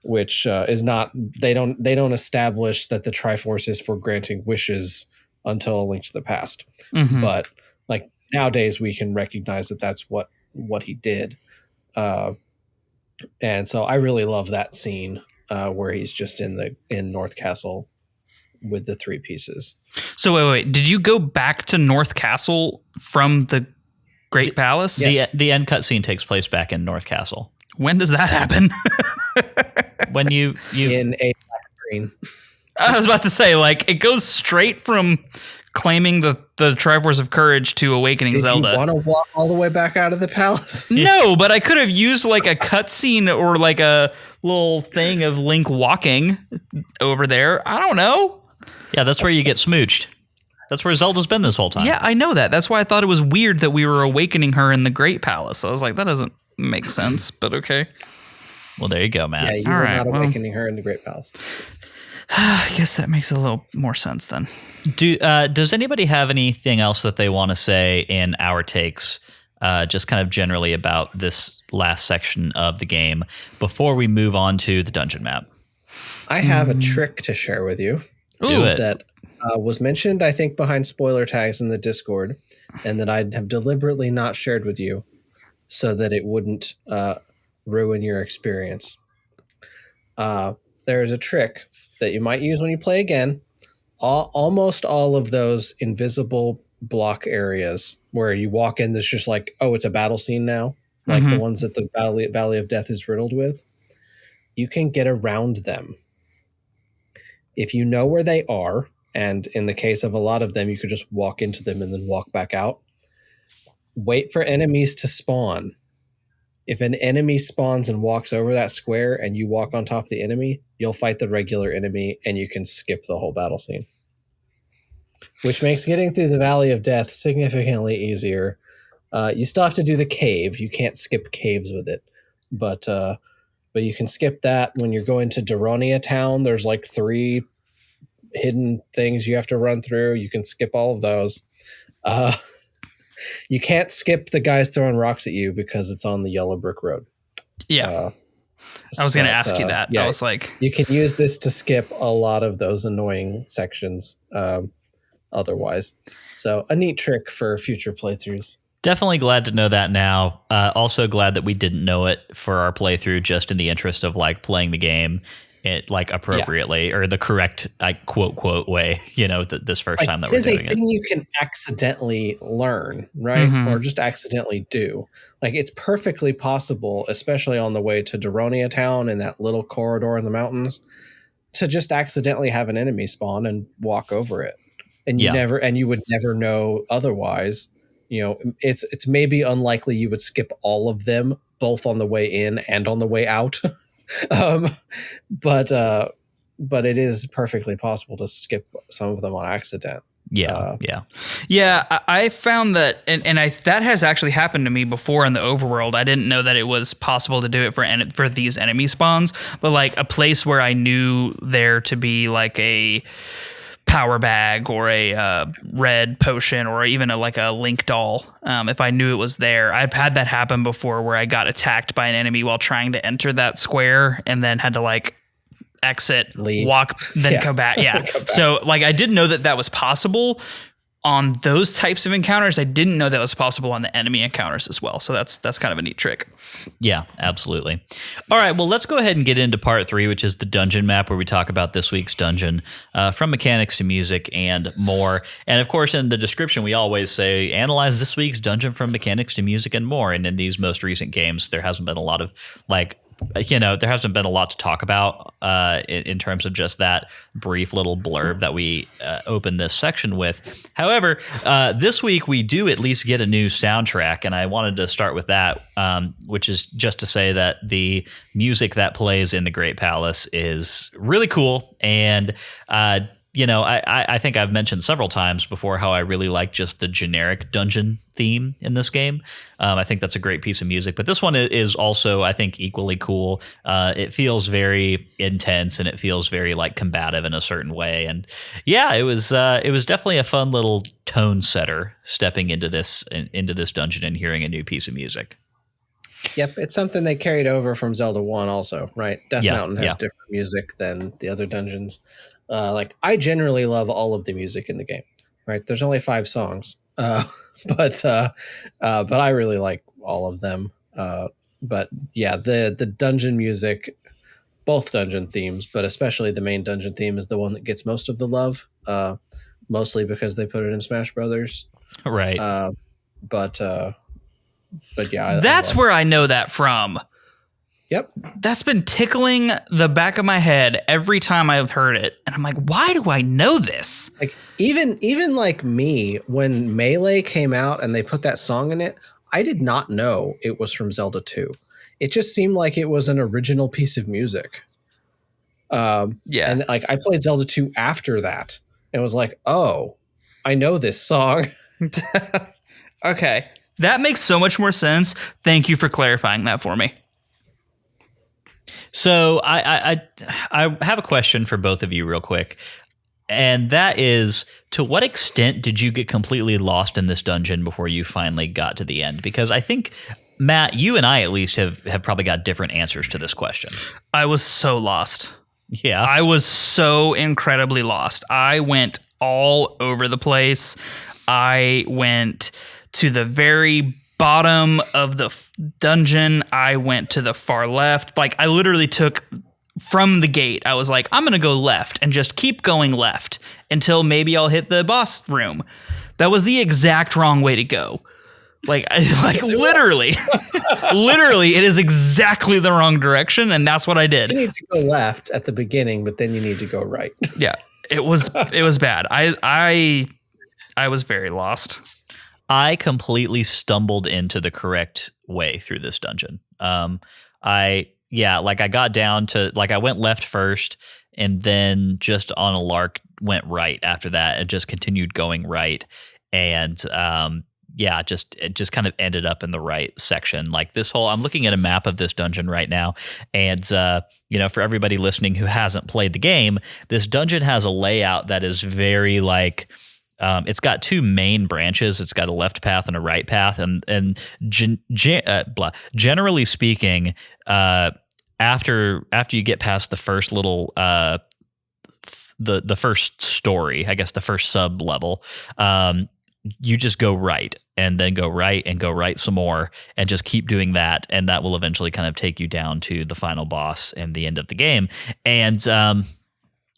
Which is not, they don't establish that the Triforce is for granting wishes until A Link to the Past. Mm-hmm. But like nowadays we can recognize that that's what he did. And so I really love that scene where he's just in North Castle with the three pieces. So wait, did you go back to North Castle from the Great Palace? Yes. The end cutscene takes place back in North Castle. When does that happen? When you in a black screen. I was about to say, like, it goes straight from claiming the Triforce of Courage to awakening Zelda. Did you want to walk all the way back out of the palace? No, but I could have used like a cutscene or like a little thing of Link walking over there. I don't know. Yeah, that's where you get smooched. That's where Zelda's been this whole time. Yeah, I know that. That's why I thought it was weird that we were awakening her in the Great Palace. I was like, that doesn't make sense, but okay. Well, there you go, Matt. Yeah, you were not awakening her in the Great Palace. I guess that makes a little more sense then. Does anybody have anything else that they want to say in our takes just kind of generally about this last section of the game before we move on to the dungeon map? I have a trick to share with you. Do it. That was mentioned, I think, behind spoiler tags in the Discord, and that I'd have deliberately not shared with you so that it wouldn't ruin your experience. There is a trick that you might use when you play again. Almost all of those invisible block areas where you walk in, there's just like, oh, it's a battle scene now, like the ones that the Valley of Death is riddled with. You can get around them if you know where they are, and in the case of a lot of them, you could just walk into them and then walk back out. Wait for enemies to spawn. If an enemy spawns and walks over that square and you walk on top of the enemy, you'll fight the regular enemy and you can skip the whole battle scene. Which makes getting through the Valley of Death significantly easier. You still have to do the cave. You can't skip caves with it. But you can skip that. When you're going to Daronia Town, there's like 3 hidden things you have to run through. You can skip all of those. You can't skip the guys throwing rocks at you because it's on the yellow brick road. Yeah. I was going to ask you that. Yeah, I was like, you can use this to skip a lot of those annoying sections otherwise. So a neat trick for future playthroughs. Definitely glad to know that now. Also glad that we didn't know it for our playthrough, just in the interest of like playing the game it like appropriately or the correct like quote way, this first time that we're doing it. It is a thing you can accidentally learn, right? Or just accidentally do. Like it's perfectly possible, especially on the way to Daronia Town in that little corridor in the mountains, to just accidentally have an enemy spawn and walk over it. And you would never know otherwise. It's maybe unlikely you would skip all of them both on the way in and on the way out. But it is perfectly possible to skip some of them on accident. I found that, and that has actually happened to me before in the overworld. I didn't know that it was possible to do it for these enemy spawns, but like a place where I knew there to be like a power bag or a red potion or even a link doll. If I knew it was there, I've had that happen before where I got attacked by an enemy while trying to enter that square and then had to exit, leave, walk, then come back. Yeah. Come back. So I didn't know that was possible on those types of encounters. I didn't know that was possible on the enemy encounters as well. So that's kind of a neat trick. Yeah, absolutely. All right, well, let's go ahead and get into part 3, which is the dungeon map, where we talk about this week's dungeon, from mechanics to music and more. And of course, in the description, we always say, analyze this week's dungeon from mechanics to music and more. And in these most recent games, there hasn't been a lot of there hasn't been a lot to talk about in terms of just that brief little blurb that we open this section with. However, this week we do at least get a new soundtrack, and I wanted to start with that, which is just to say that the music that plays in the Great Palace is really cool. And I think I've mentioned several times before how I really like just the generic dungeon theme in this game. I think that's a great piece of music, but this one is also, I think, equally cool. It feels very intense and it feels very combative in a certain way. And yeah, it was definitely a fun little tone setter stepping into this dungeon and hearing a new piece of music. Yep, it's something they carried over from Zelda 1 also, right? Death Mountain has different music than the other dungeons. I generally love all of the music in the game, right? There's only 5 songs, but I really like all of them. But yeah, the dungeon music, both dungeon themes, but especially the main dungeon theme is the one that gets most of the love, mostly because they put it in Smash Brothers. Right. But yeah. That's where I know that from. Yep. That's been tickling the back of my head every time I've heard it. And I'm like, why do I know this? Even like me, when Melee came out and they put that song in it, I did not know it was from Zelda 2. It just seemed like it was an original piece of music. And I played Zelda 2 after that and was like, oh, I know this song. Okay. That makes so much more sense. Thank you for clarifying that for me. So I have a question for both of you real quick. And that is, to what extent did you get completely lost in this dungeon before you finally got to the end? Because I think, Matt, you and I at least have probably got different answers to this question. I was so lost. Yeah. I was so incredibly lost. I went all over the place. I went to the very bottom of the dungeon. I went to the far left. Like, I literally took from the gate. I was like, I'm going to go left and just keep going left until maybe I'll hit the boss room. That was the exact wrong way to go. Like literally, literally, it is exactly the wrong direction, and that's what I did. You need to go left at the beginning, but then you need to go right. Yeah, it was bad. I was very lost. I completely stumbled into the correct way through this dungeon. I got down to, like, I went left first, and then just on a lark went right after that, and just continued going right, and it just kind of ended up in the right section. Like, this whole, I'm looking at a map of this dungeon right now, and for everybody listening who hasn't played the game, this dungeon has a layout that is very like, it's got two main branches. It's got a left path and a right path, and generally speaking, after you get past the first little the first story, I guess the first sub level, you just go right and then go right and go right some more and just keep doing that, and that will eventually kind of take you down to the final boss and the end of the game. And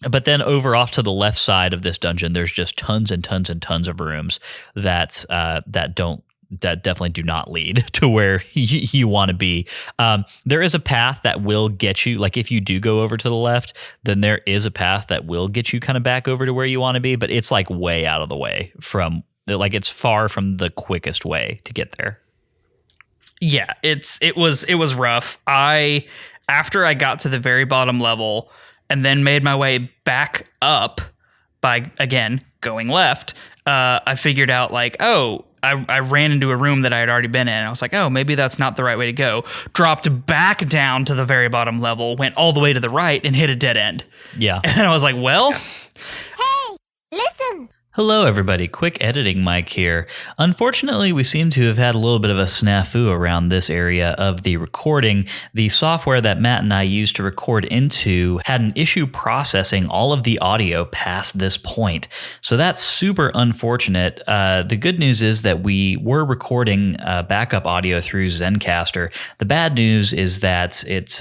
but then over off to the left side of this dungeon, there's just tons and tons and tons of rooms that definitely do not lead to where you want to be. There is a path that will get you, like, if you do go over to the left, then there is a path that will get you kind of back over to where you want to be, but it's like way out of the way from, like, it's far from the quickest way to get there. Yeah, it was rough. After I got to the very bottom level and then made my way back up by, again, going left, I figured out, like, I ran into a room that I had already been in. I was like, oh, maybe that's not the right way to go. Dropped back down to the very bottom level, went all the way to the right, and hit a dead end. Yeah. And I was like, well. Hey, listen. Hello, everybody. Quick editing mic here. Unfortunately, we seem to have had a little bit of a snafu around this area of the recording. The software that Matt and I used to record into had an issue processing all of the audio past this point. So that's super unfortunate. The good news is that we were recording backup audio through Zencastr. The bad news is that it's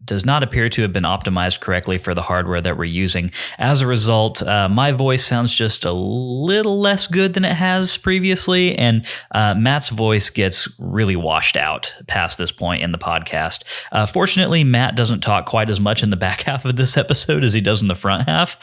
does not appear to have been optimized correctly for the hardware that we're using. As a result, my voice sounds just a little less good than it has previously, and Matt's voice gets really washed out past this point in the podcast. Fortunately, Matt doesn't talk quite as much in the back half of this episode as he does in the front half.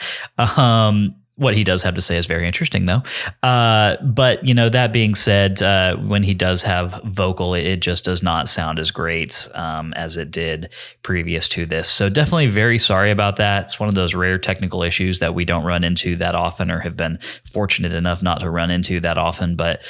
What he does have to say is very interesting, though. But, that being said, when he does have vocal, it just does not sound as great as it did previous to this. So definitely very sorry about that. It's one of those rare technical issues that we don't run into that often, or have been fortunate enough not to run into that often. But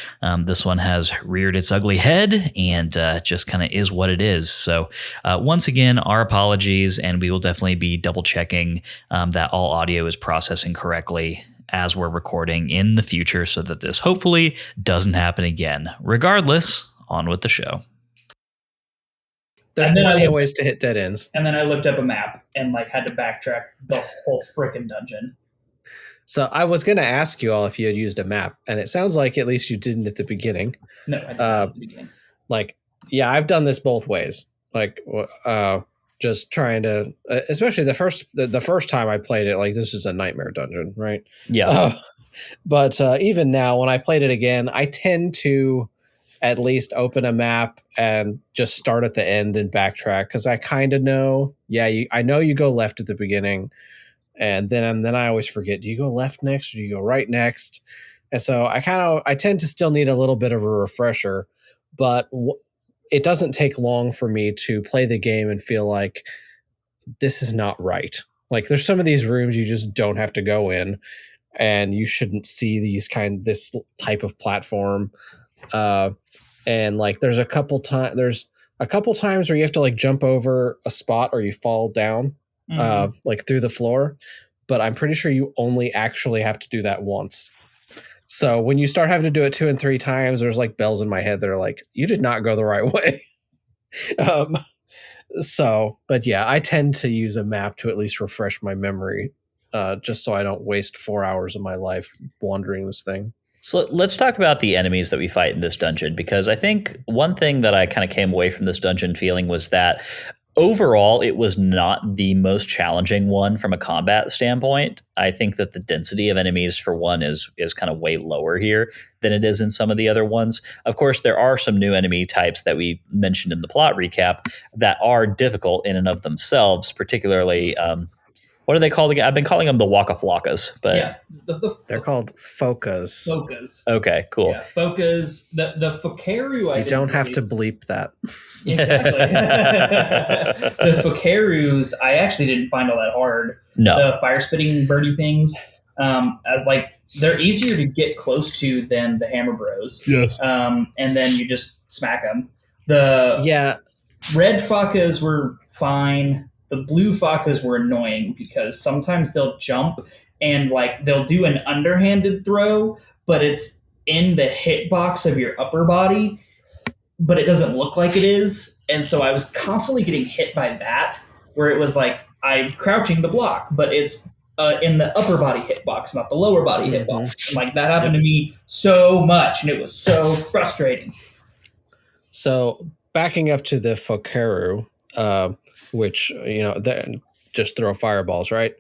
this one has reared its ugly head and just kind of is what it is. So once again, our apologies, and we will definitely be double checking that all audio is processing correctly as we're recording in the future, so that this hopefully doesn't happen again. Regardless, on with the show. There's plenty of ways to hit dead ends. And then I looked up a map and had to backtrack the whole freaking dungeon. So I was going to ask you all if you had used a map, and it sounds like at least you didn't at the beginning. No, I didn't at the beginning. I've done this both ways. Just trying to, especially the first time I played it, this is a nightmare dungeon, right? Yeah. But even now, when I played it again, I tend to at least open a map and just start at the end and backtrack, because I kind of know. I know you go left at the beginning, and then I always forget. Do you go left next, or do you go right next? And so I tend to still need a little bit of a refresher, but it doesn't take long for me to play the game and feel like this is not right. There's some of these rooms you just don't have to go in, and you shouldn't see this type of platform. And there's a couple times where you have to jump over a spot or you fall down, through the floor. but I'm pretty sure you only actually have to do that once. So when you start having to do it 2 and 3 times, there's like bells in my head that are like, you did not go the right way. But yeah, I tend to use a map to at least refresh my memory, just so I don't waste 4 hours of my life wandering this thing. So let's talk about the enemies that we fight in this dungeon, because I think one thing that I kind of came away from this dungeon feeling was that overall it was not the most challenging one from a combat standpoint. I think that the density of enemies, for one, is kind of way lower here than it is in some of the other ones. Of course, there are some new enemy types that we mentioned in the plot recap that are difficult in and of themselves, particularly what are they called again? I've been calling them the Waka Flockas, but Yeah, They're called Focus. Focus. okay, cool. Yeah, Focus. The Focaru. You don't have to bleep that. Exactly. The Focarus, I actually didn't find all that hard. No. The fire spitting birdie things, as like they're easier to get close to than the Hammer Bros. Yes. And then you just smack them. The red Facas were fine. The blue Facas were annoying because sometimes they'll jump and like they'll do an underhanded throw, but it's in the hitbox of your upper body, but it doesn't look like it is. And so I was constantly getting hit by that, where it was like I'm crouching to block, but it's in the upper body hitbox, not the lower body hitbox. And like that happened to me so much, and it was so frustrating. So backing up to the Focaru, which, just throw fireballs, right?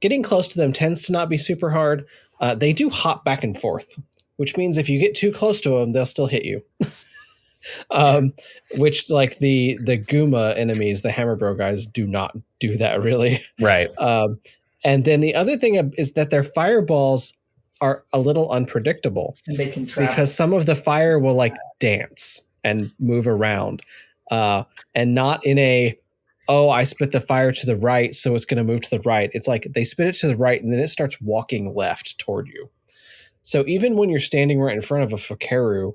Getting close to them tends to not be super hard. They do hop back and forth, which means if you get too close to them, they'll still hit you. Which, like the Guma enemies, the Hammer Bro guys, do not do that really. Right. And then the other thing is that their fireballs are a little unpredictable. And they can travel. Because some of the fire will like dance and move around. And not in I spit the fire to the right, so it's going to move to the right. It's like they spit it to the right, and then it starts walking left toward you. So even when you're standing right in front of a Focaru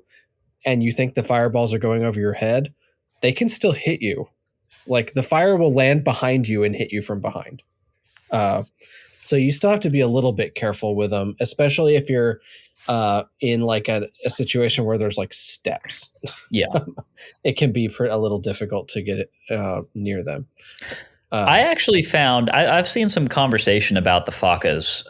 and you think the fireballs are going over your head, they can still hit you. Like the fire will land behind you and hit you from behind. So you still have to be a little bit careful with them, especially if you're in like a situation where there's like steps. Yeah. It can be a little difficult to get it near them. I actually found I've seen some conversation about the Facas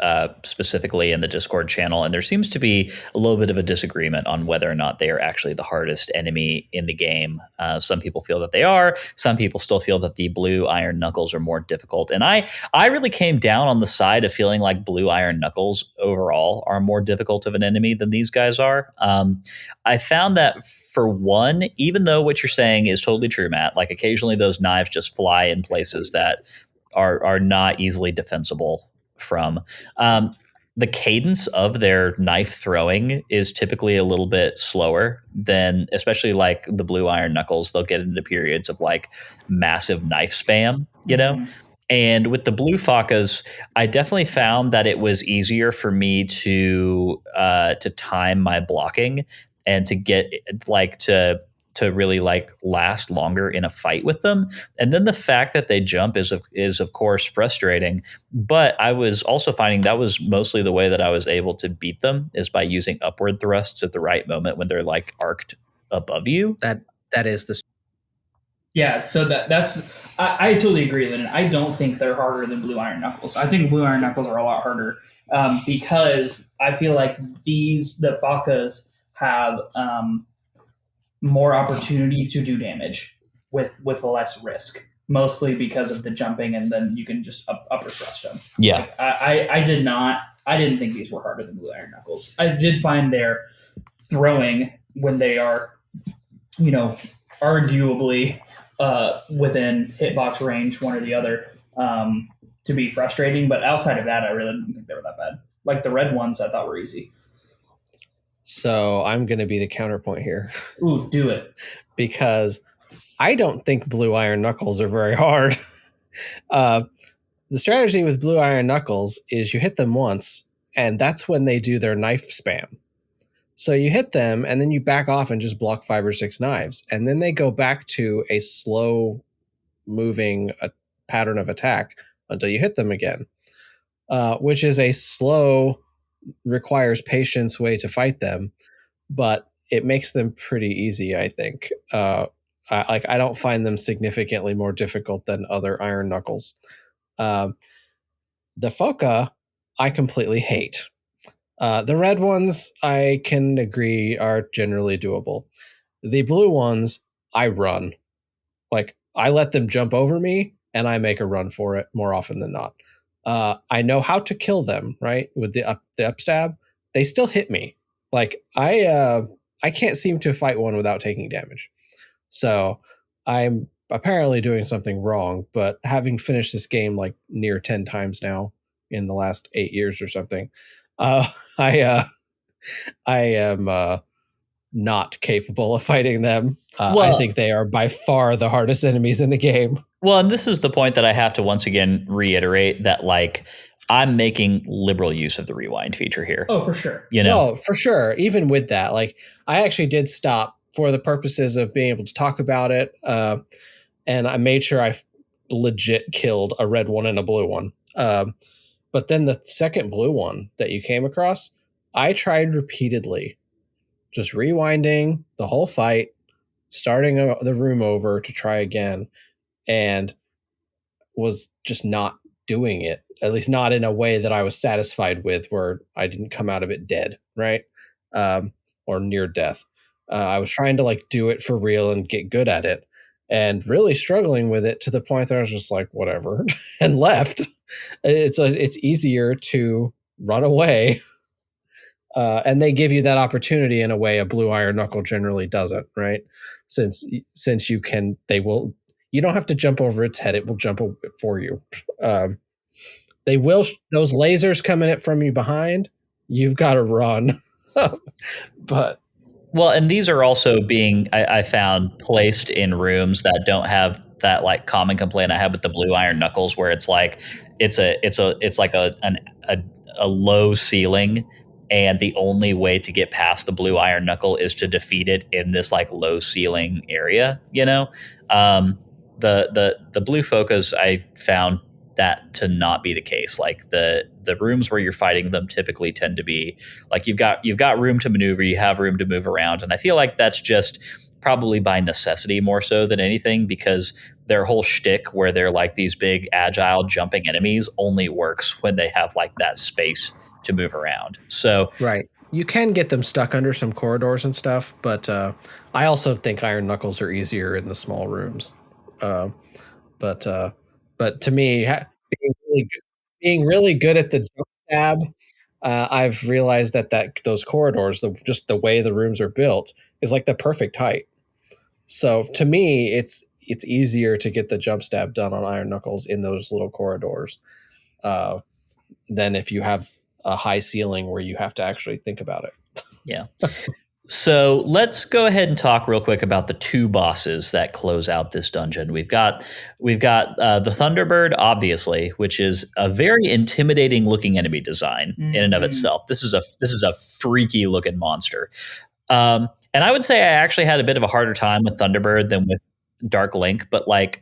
specifically in the Discord channel, and there seems to be a little bit of a disagreement on whether or not they are actually the hardest enemy in the game. Some people feel that they are. Some people still feel that the blue iron knuckles are more difficult. And I really came down on the side of feeling like blue iron knuckles overall are more difficult of an enemy than these guys are. I found that for one, even though what you're saying is totally true, Matt, like occasionally those knives just fly in places that are not easily defensible from. The cadence of their knife throwing is typically a little bit slower than, especially like the blue iron knuckles. They'll get into periods of like massive knife spam, And with the blue Facas, I definitely found that it was easier for me to time my blocking and to get like to really like last longer in a fight with them. And then the fact that they jump is of course frustrating, but I was also finding that was mostly the way that I was able to beat them is by using upward thrusts at the right moment when they're like arced above you. That is the Yeah, so that's I totally agree, Lyndon. I don't think they're harder than blue iron knuckles. I think blue iron knuckles are a lot harder because I feel like the Facas have more opportunity to do damage with less risk, mostly because of the jumping, and then you can just upper thrust them. Yeah, like, I didn't think these were harder than blue iron knuckles. I did find their throwing when they are, arguably within hitbox range, one or the other, to be frustrating. But outside of that, I really didn't think they were that bad. Like the red ones, I thought were easy. So I'm going to be the counterpoint here. Ooh, do it. Because I don't think blue iron knuckles are very hard. The strategy with blue iron knuckles is you hit them once, and that's when they do their knife spam. So you hit them, and then you back off and just block 5 or 6 knives. And then they go back to a slow moving pattern of attack until you hit them again. which is a slow, requires patience way to fight them, but it makes them pretty easy, I think. I don't find them significantly more difficult than other Iron Knuckles. The Foca, I completely hate. The red ones, I can agree, are generally doable. The blue ones, I run. Like, I let them jump over me, and I make a run for it more often than not. I know how to kill them, right? With the upstab, they still hit me. Like, I can't seem to fight one without taking damage. So I'm apparently doing something wrong, but having finished this game like near 10 times now in the last 8 years or something, I am not capable of fighting them. I think they are by far the hardest enemies in the game. Well, and this is the point that I have to once again reiterate that, like, I'm making liberal use of the rewind feature here. Oh, for sure. You know, No, for sure. Even with that, like, I actually did stop for the purposes of being able to talk about it. And I made sure I legit killed a red one and a blue one. But then the second blue one that you came across, I tried repeatedly, just rewinding the whole fight, starting the room over to try again, and was just not doing it, at least not in a way that I was satisfied with, where I didn't come out of it dead, right? Or near death. I was trying to like do it for real and get good at it, and really struggling with it to the point that I was just like, whatever, and left. It's easier to run away. And they give you that opportunity in a way a blue Iron Knuckle generally doesn't, right? Since you can, you don't have to jump over its head; it will jump for you. They will. Those lasers coming at from you behind, you've got to run. But well, and these are also being, I found, placed in rooms that don't have that like common complaint I had with the blue Iron Knuckles, where it's like it's like a low ceiling. And the only way to get past the blue Iron Knuckle is to defeat it in this like low ceiling area, you know? The blue Focas, I found that to not be the case. Like the rooms where you're fighting them typically tend to be like you've got room to maneuver, you have room to move around. And I feel like that's just probably by necessity more so than anything, because their whole shtick where they're like these big agile jumping enemies only works when they have like that space to move around. So right, you can get them stuck under some corridors and stuff, but I also think Iron Knuckles are easier in the small rooms. But to me, being really good at the jump stab, I've realized that those corridors, just the way the rooms are built, is like the perfect height. So to me, it's easier to get the jump stab done on Iron Knuckles in those little corridors than if you have a high ceiling where you have to actually think about it. Yeah. So let's go ahead and talk real quick about the two bosses that close out this dungeon. We've got the Thunderbird, obviously, which is a very intimidating looking enemy design in and of itself. This is a freaky looking monster. And I would say I actually had a bit of a harder time with Thunderbird than with Dark Link, but like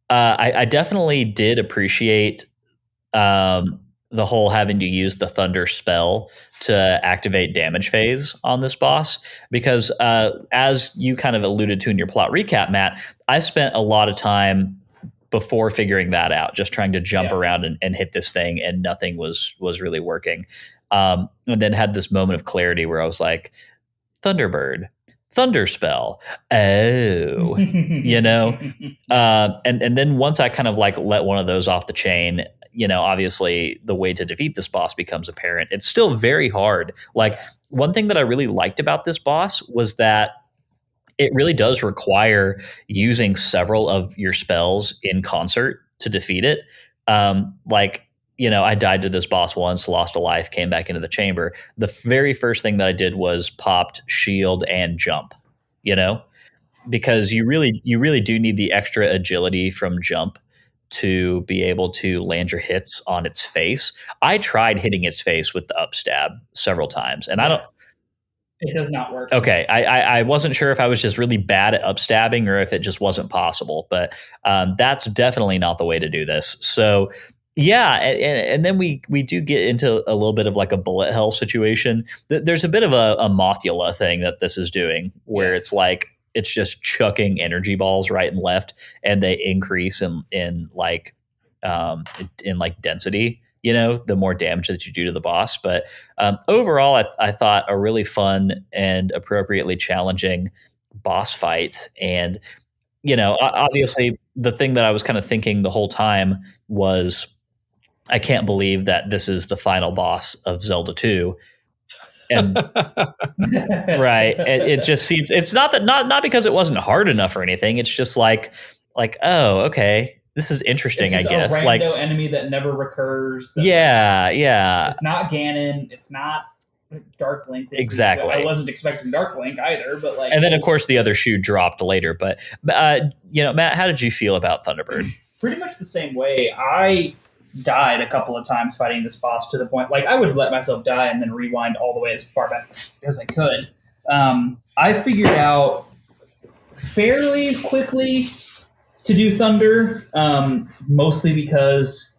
I definitely did appreciate the whole having to use the Thunder spell to activate damage phase on this boss, because as you kind of alluded to in your plot recap, Matt, I spent a lot of time before figuring that out, just trying to jump around and hit this thing, and nothing was really working. And then had this moment of clarity where I was like, Thunderbird, Thunder spell. Oh, you know? And then once I kind of like let one of those off the chain, you know, obviously the way to defeat this boss becomes apparent. It's still very hard. Like, one thing that I really liked about this boss was that it really does require using several of your spells in concert to defeat it. Like, you know, I died to this boss once, lost a life, came back into the chamber. The very first thing that I did was popped shield and jump, you know, because you really do need the extra agility from jump to be able to land your hits on its face. I tried hitting its face with the upstab several times, and it does not work. Okay, I wasn't sure if I was just really bad at upstabbing or if it just wasn't possible, but that's definitely not the way to do this. So Yeah, and then we do get into a little bit of like a bullet hell situation. There's a bit of a Mothula thing that this is doing, where it's like it's just chucking energy balls right and left, and they increase in like density. The more damage that you do to the boss. But overall, I thought a really fun and appropriately challenging boss fight. And obviously, the thing that I was kind of thinking the whole time was, I can't believe that this is the final boss of Zelda 2. And right. It just seems, it's not because it wasn't hard enough or anything. It's just like, oh, okay. This is interesting, I guess. A rando enemy that never recurs. Yeah. It's not Ganon. It's not Dark Link. Exactly. I wasn't expecting Dark Link either, but like. And then of course the other shoe dropped later. But Matt, how did you feel about Thunderbird? Pretty much the same way. I died a couple of times fighting this boss, to the point like I would let myself die and then rewind all the way as far back as I could. I figured out fairly quickly to do Thunder, mostly because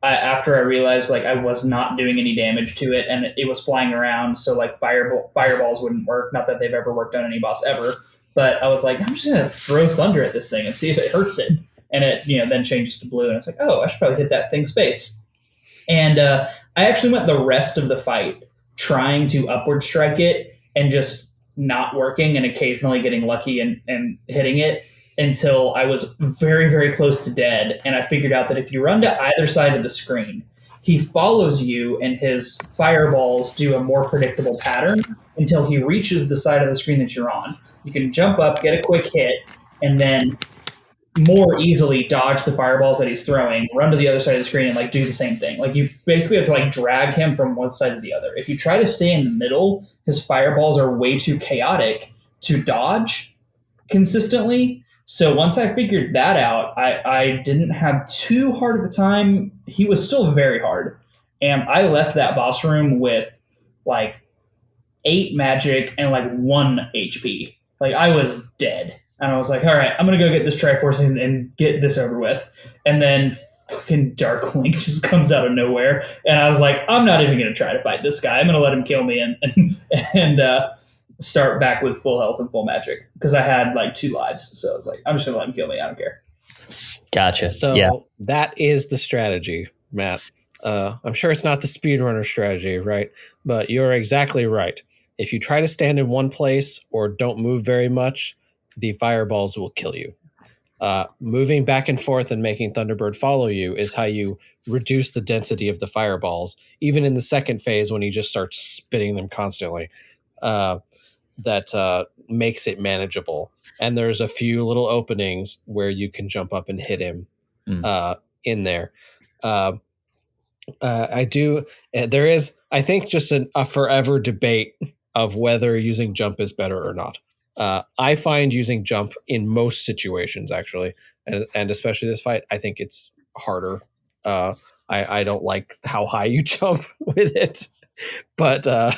after I realized like I was not doing any damage to it and it was flying around, so like fireballs wouldn't work. Not that they've ever worked on any boss ever, but I was like, I'm just gonna throw Thunder at this thing and see if it hurts it. And it then changes to blue, and it's like, oh, I should probably hit that thing's face. And I actually went the rest of the fight trying to upward strike it and just not working, and occasionally getting lucky and hitting it, until I was very, very close to dead. And I figured out that if you run to either side of the screen, he follows you and his fireballs do a more predictable pattern until he reaches the side of the screen that you're on. You can jump up, get a quick hit, and then more easily dodge the fireballs that he's throwing, run to the other side of the screen, and like do the same thing. Like you basically have to like drag him from one side to the other. If you try to stay in the middle, his fireballs are way too chaotic to dodge consistently. So once I figured that out, I didn't have too hard of a time. He was still very hard. And I left that boss room with like 8 magic and like 1 HP. Like I was dead. And I was like, all right, I'm going to go get this Triforce and get this over with. And then fucking Dark Link just comes out of nowhere. And I was like, I'm not even going to try to fight this guy. I'm going to let him kill me and start back with full health and full magic, because I had like 2 lives. So I was like, I'm just going to let him kill me. I don't care. Gotcha. So that is the strategy, Matt. I'm sure it's not the speedrunner strategy, right? But you're exactly right. If you try to stand in one place or don't move very much, the fireballs will kill you. Moving back and forth and making Thunderbird follow you is how you reduce the density of the fireballs, even in the second phase when you just start spitting them constantly. That makes it manageable. And there's a few little openings where you can jump up and hit him in there. There is, I think, just a forever debate of whether using jump is better or not. I find using jump in most situations, actually, and especially this fight, I think it's harder. I don't like how high you jump with it. But how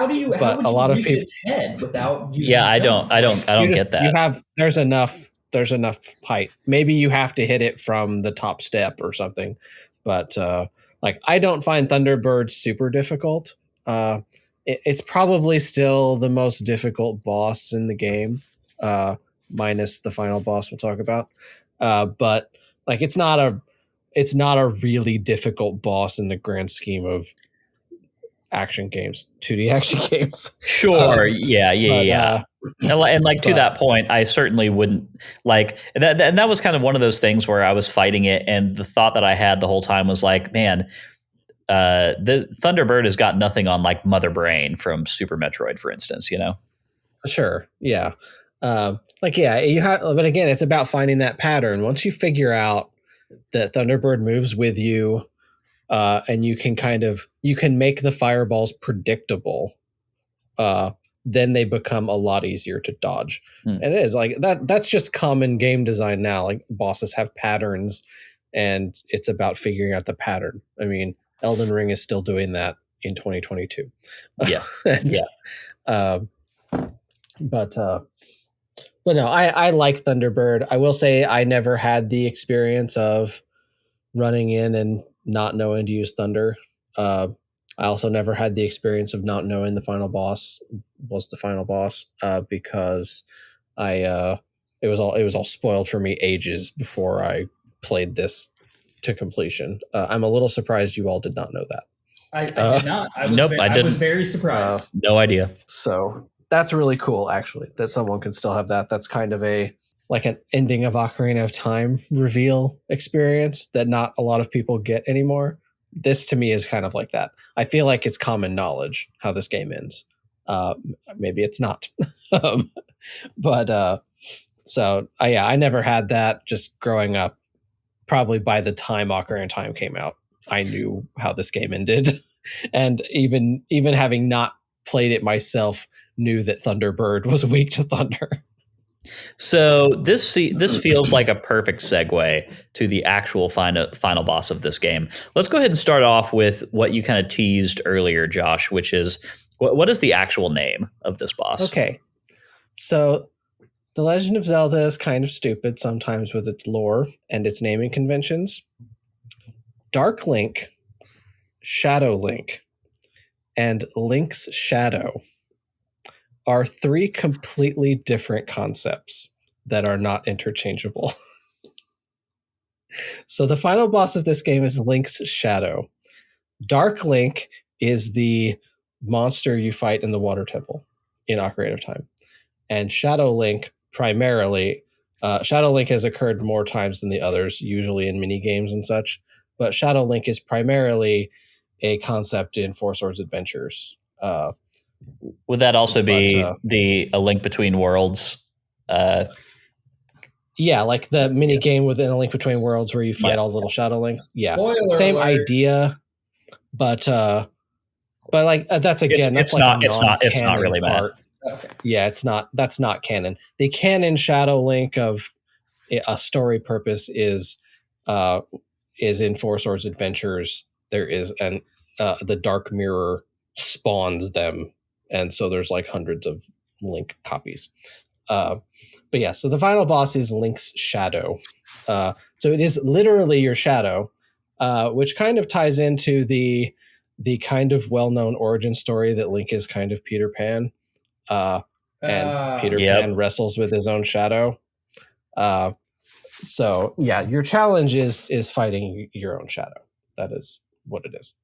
would you reach its head without using jump? I don't get that. There's enough height. Maybe you have to hit it from the top step or something. But I don't find Thunderbird super difficult. It's probably still the most difficult boss in the game, minus the final boss we'll talk about. But it's not a really difficult boss in the grand scheme of action games, 2D action games. Sure. Yeah. And to that point, I certainly wouldn't like that. And that was kind of one of those things where I was fighting it, and the thought that I had the whole time was like, man, the Thunderbird has got nothing on like Mother Brain from Super Metroid, for instance, Sure. Yeah. You have, but again, it's about finding that pattern. Once you figure out that Thunderbird moves with you, and you can make the fireballs predictable, then they become a lot easier to dodge. And it is like that's just common game design now. Like bosses have patterns, and it's about figuring out the pattern. I mean, Elden Ring is still doing that in 2022. Yeah. But no, I like Thunderbird. I will say I never had the experience of running in and not knowing to use Thunder. I also never had the experience of not knowing the final boss was the final boss because it was all spoiled for me ages before I played this to completion. I'm a little surprised you all did not know that. I did not. I didn't. was very surprised. No idea. So that's really cool, actually, that someone can still have that. That's kind of like an ending of Ocarina of Time reveal experience that not a lot of people get anymore. This to me is kind of like that. I feel like it's common knowledge how this game ends. Maybe it's not. But I never had that just growing up. Probably by the time Ocarina of Time came out, I knew how this game ended. And even having not played it myself, knew that Thunderbird was weak to thunder. So this feels like a perfect segue to the actual final boss of this game. Let's go ahead and start off with what you kind of teased earlier, Josh, which is what is the actual name of this boss? Okay, so The Legend of Zelda is kind of stupid sometimes with its lore and its naming conventions. Dark Link, Shadow Link, and Link's Shadow are three completely different concepts that are not interchangeable. So the final boss of this game is Link's Shadow. Dark Link is the monster you fight in the Water Temple in Ocarina of Time. And Shadow Link primarily, Shadow Link has occurred more times than the others, usually in mini games and such. But Shadow Link is primarily a concept in Four Swords Adventures. Would that also be A Link Between Worlds? Yeah, like the mini game within A Link Between Worlds where you fight all the little Shadow Links. Yeah, same idea, but like that's again, it's not really part. Okay. Yeah, it's not. That's not canon. The canon Shadow Link of a story purpose is in Four Swords Adventures. There is the Dark Mirror spawns them, and so there's like hundreds of Link copies. But yeah, so the final boss is Link's Shadow. So it is literally your shadow, which kind of ties into the kind of well-known origin story that Link is kind of Peter Pan. And Peter Pan wrestles with his own shadow. So yeah, your challenge is fighting your own shadow. That is what it is.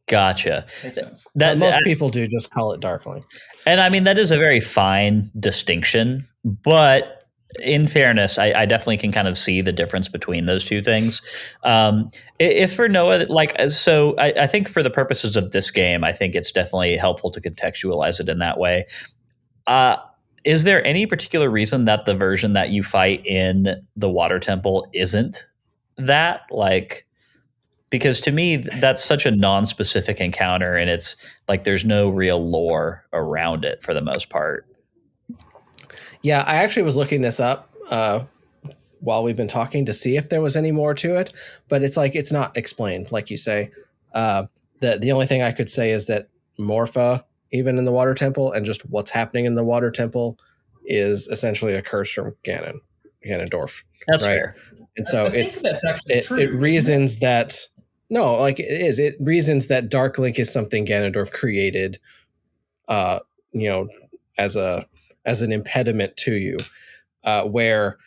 Gotcha. Makes sense. Most people do just call it Dark Link. And I mean, that is a very fine distinction, but in fairness, I definitely can kind of see the difference between those two things. If for no other, I think for the purposes of this game, I think it's definitely helpful to contextualize it in that way. Is there any particular reason that the version that you fight in the Water Temple isn't that? Because to me, that's such a non-specific encounter, and it's like there's no real lore around it for the most part. Yeah, I actually was looking this up while we've been talking to see if there was any more to it, but it's not explained, like you say. The only thing I could say is that Morpha, even in the Water Temple, and just what's happening in the Water Temple is essentially a curse from Ganondorf. That's fair. And so that's actually true. It reasons that it is. It reasons that Dark Link is something Ganondorf created, as an impediment to you, where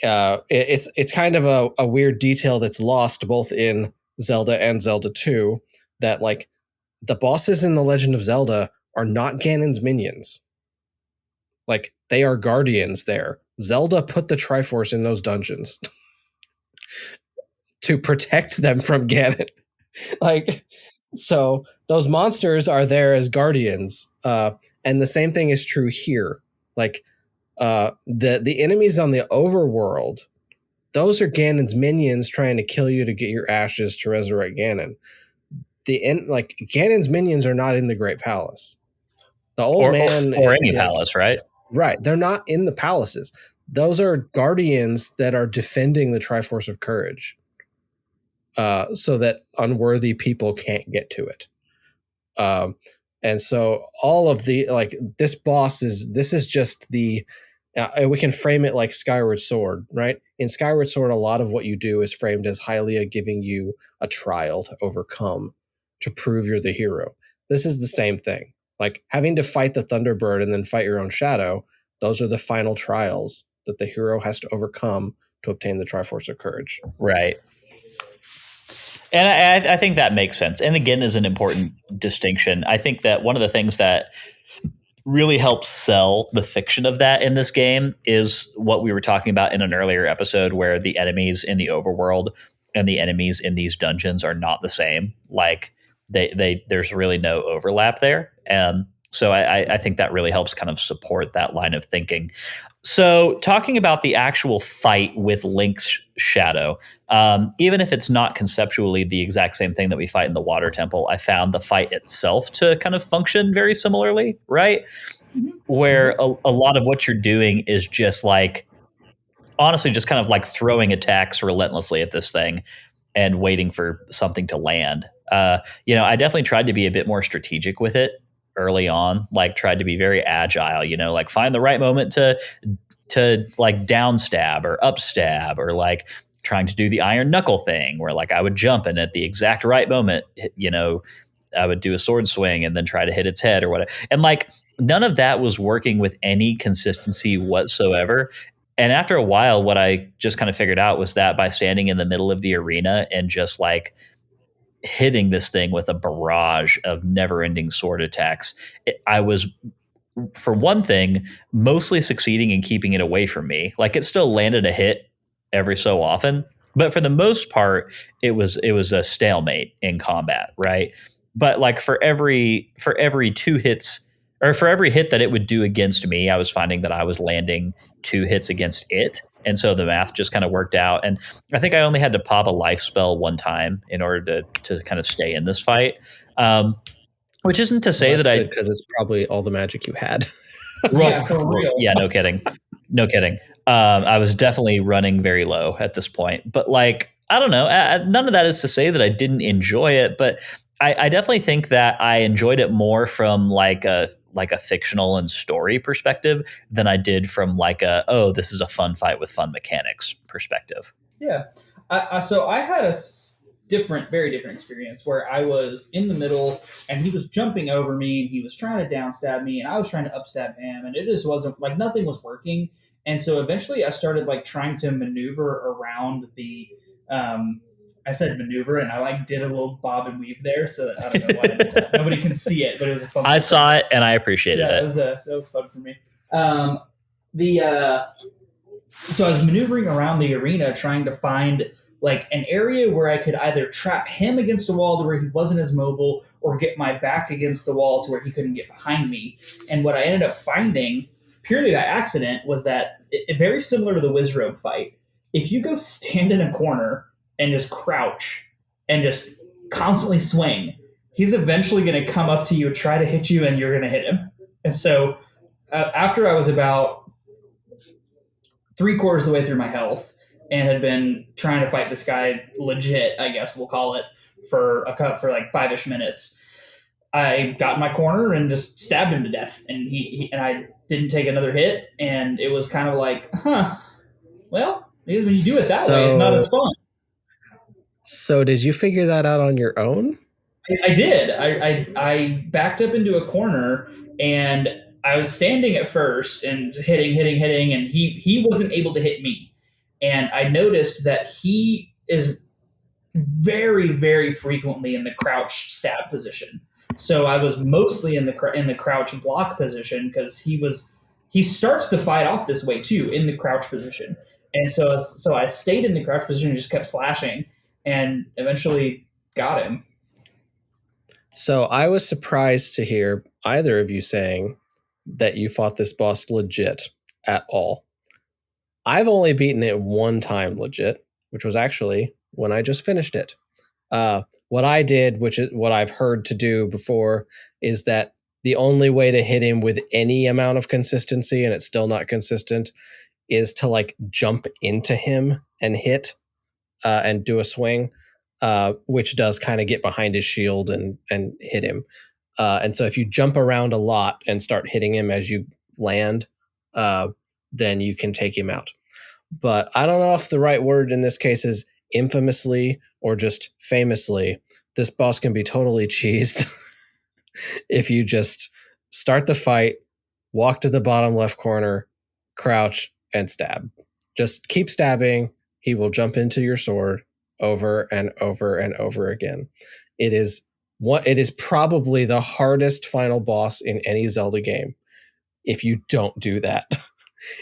it's kind of a weird detail that's lost both in Zelda and Zelda 2, that like the bosses in The Legend of Zelda are not Ganon's minions. Like, they are guardians there. Zelda put the Triforce in those dungeons to protect them from Ganon. So those monsters are there as guardians. And the same thing is true here. Like, the enemies on the overworld, those are Ganon's minions trying to kill you to get your ashes to resurrect Ganon. Ganon's minions are not in the Great Palace. The old man or any palace, right? Right. They're not in the palaces. Those are guardians that are defending the Triforce of Courage, so that unworthy people can't get to it. And so all of the this boss is just the We can frame it like Skyward Sword, right? In Skyward Sword, a lot of what you do is framed as Hylia giving you a trial to overcome, to prove you're the hero. This is the same thing. Like having to fight the Thunderbird and then fight your own shadow, those are the final trials that the hero has to overcome to obtain the Triforce of Courage. Right. And I think that makes sense. And again, is an important distinction. I think that one of the things that really helps sell the fiction of that in this game is what we were talking about in an earlier episode, where the enemies in the overworld and the enemies in these dungeons are not the same. Like there's really no overlap there. So I think that really helps kind of support that line of thinking. So talking about the actual fight with Link's shadow, even if it's not conceptually the exact same thing that we fight in the Water Temple, I found the fight itself to kind of function very similarly, right? Where a lot of what you're doing is just like, honestly, just kind of like throwing attacks relentlessly at this thing and waiting for something to land. I definitely tried to be a bit more strategic with it early on, like tried to be very agile, like find the right moment to like down stab or up stab, or like trying to do the iron knuckle thing where like I would jump and at the exact right moment, I would do a sword swing and then try to hit its head or whatever. And like none of that was working with any consistency whatsoever. And after a while, what I just kind of figured out was that by standing in the middle of the arena and just like hitting this thing with a barrage of never-ending sword attacks, I was, for one thing, mostly succeeding in keeping it away from me. Like it still landed a hit every so often, but for the most part, it was a stalemate in combat, right? But like for every 2 hits, or for every hit that it would do against me, I was finding that I was landing 2 hits against it. And so the math just kind of worked out. And I think I only had to pop a life spell one time in order to kind of stay in this fight. Which isn't to say that because it's probably all the magic you had. Yeah, for real. Yeah, no kidding. I was definitely running very low at this point. But like, I don't know. None of that is to say that I didn't enjoy it, but I definitely think that I enjoyed it more from like a fictional and story perspective than I did from like this is a fun fight with fun mechanics perspective. Yeah. So I had a very different experience where I was in the middle and he was jumping over me and he was trying to downstab me and I was trying to upstab him, and it just wasn't like, nothing was working. And so eventually I started like trying to maneuver around the, I said maneuver, and I like did a little bob and weave there. So I don't know why I did that. Nobody can see it, but it was a fun. I saw it and I appreciated it. That was fun for me. So I was maneuvering around the arena trying to find like an area where I could either trap him against a wall to where he wasn't as mobile, or get my back against the wall to where he couldn't get behind me. And what I ended up finding, purely by accident, was that very similar to the Wizrobe fight. If you go stand in a corner and just crouch and just constantly swing, he's eventually going to come up to you, try to hit you, and you're going to hit him. And so after I was about 3/4 of the way through my health and had been trying to fight this guy legit, I guess we'll call it, for like 5-ish minutes, I got in my corner and just stabbed him to death. And and I didn't take another hit. And it was kind of like, well, when you do it that way, it's not as fun. So did you figure that out on your own? I did. I backed up into a corner and I was standing at first and hitting, and he wasn't able to hit me. And I noticed that he is very, very frequently in the crouch stab position. So I was mostly in the crouch block position because he starts the fight off this way too, in the crouch position. And so I stayed in the crouch position and just kept slashing, and eventually got him. So I was surprised to hear either of you saying that you fought this boss legit at all. I've only beaten it one time legit, which was actually when I just finished it. What I did, which is what I've heard to do before, is that the only way to hit him with any amount of consistency, and it's still not consistent, is to like jump into him and hit and do a swing, which does kind of get behind his shield and hit him. And so if you jump around a lot and start hitting him as you land, then you can take him out. But I don't know if the right word in this case is infamously or just famously. This boss can be totally cheesed if you just start the fight, walk to the bottom left corner, crouch, and stab. Just keep stabbing. He will jump into your sword over and over and over again. It is probably the hardest final boss in any Zelda game if you don't do that.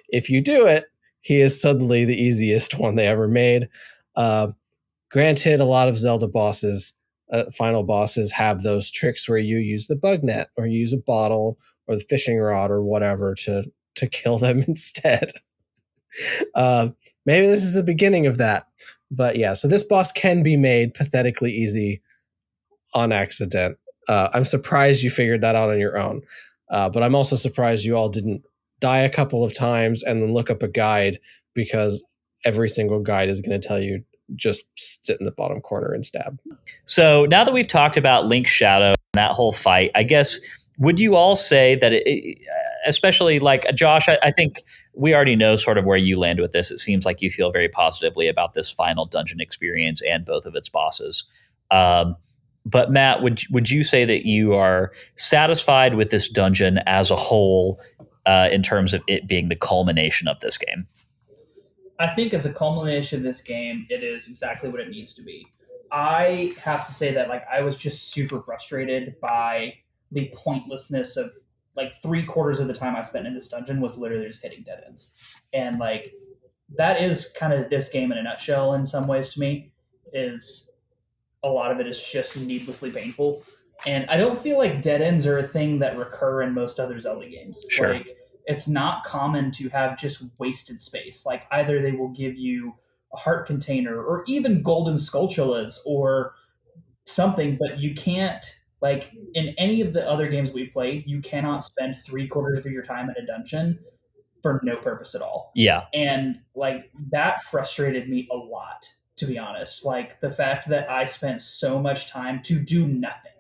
If you do it, he is suddenly the easiest one they ever made. Granted, a lot of Zelda bosses, final bosses, have those tricks where you use the bug net or you use a bottle or the fishing rod or whatever to kill them instead. Maybe this is the beginning of that. But yeah, so this boss can be made pathetically easy on accident. I'm surprised you figured that out on your own. But I'm also surprised you all didn't die a couple of times and then look up a guide, because every single guide is going to tell you just sit in the bottom corner and stab. So now that we've talked about Link's Shadow and that whole fight, I guess, would you all say that, especially like Josh, I think we already know sort of where you land with this. It seems like you feel very positively about this final dungeon experience and both of its bosses. But Matt, would you say that you are satisfied with this dungeon as a whole in terms of it being the culmination of this game? I think as a culmination of this game, it is exactly what it needs to be. I have to say that I was just super frustrated by the pointlessness of 3/4 of the time I spent in this dungeon was literally just hitting dead ends. And that is kind of this game in a nutshell in some ways to me. Is a lot of it is just needlessly painful. And I don't feel like dead ends are a thing that recur in most other Zelda games. Sure. It's not common to have just wasted space. Either they will give you a heart container or even golden skulltulas or something, but you can't, in any of the other games we played, you cannot spend 3/4 of your time in a dungeon for no purpose at all. Yeah. And that frustrated me a lot, to be honest. The fact that I spent so much time to do nothing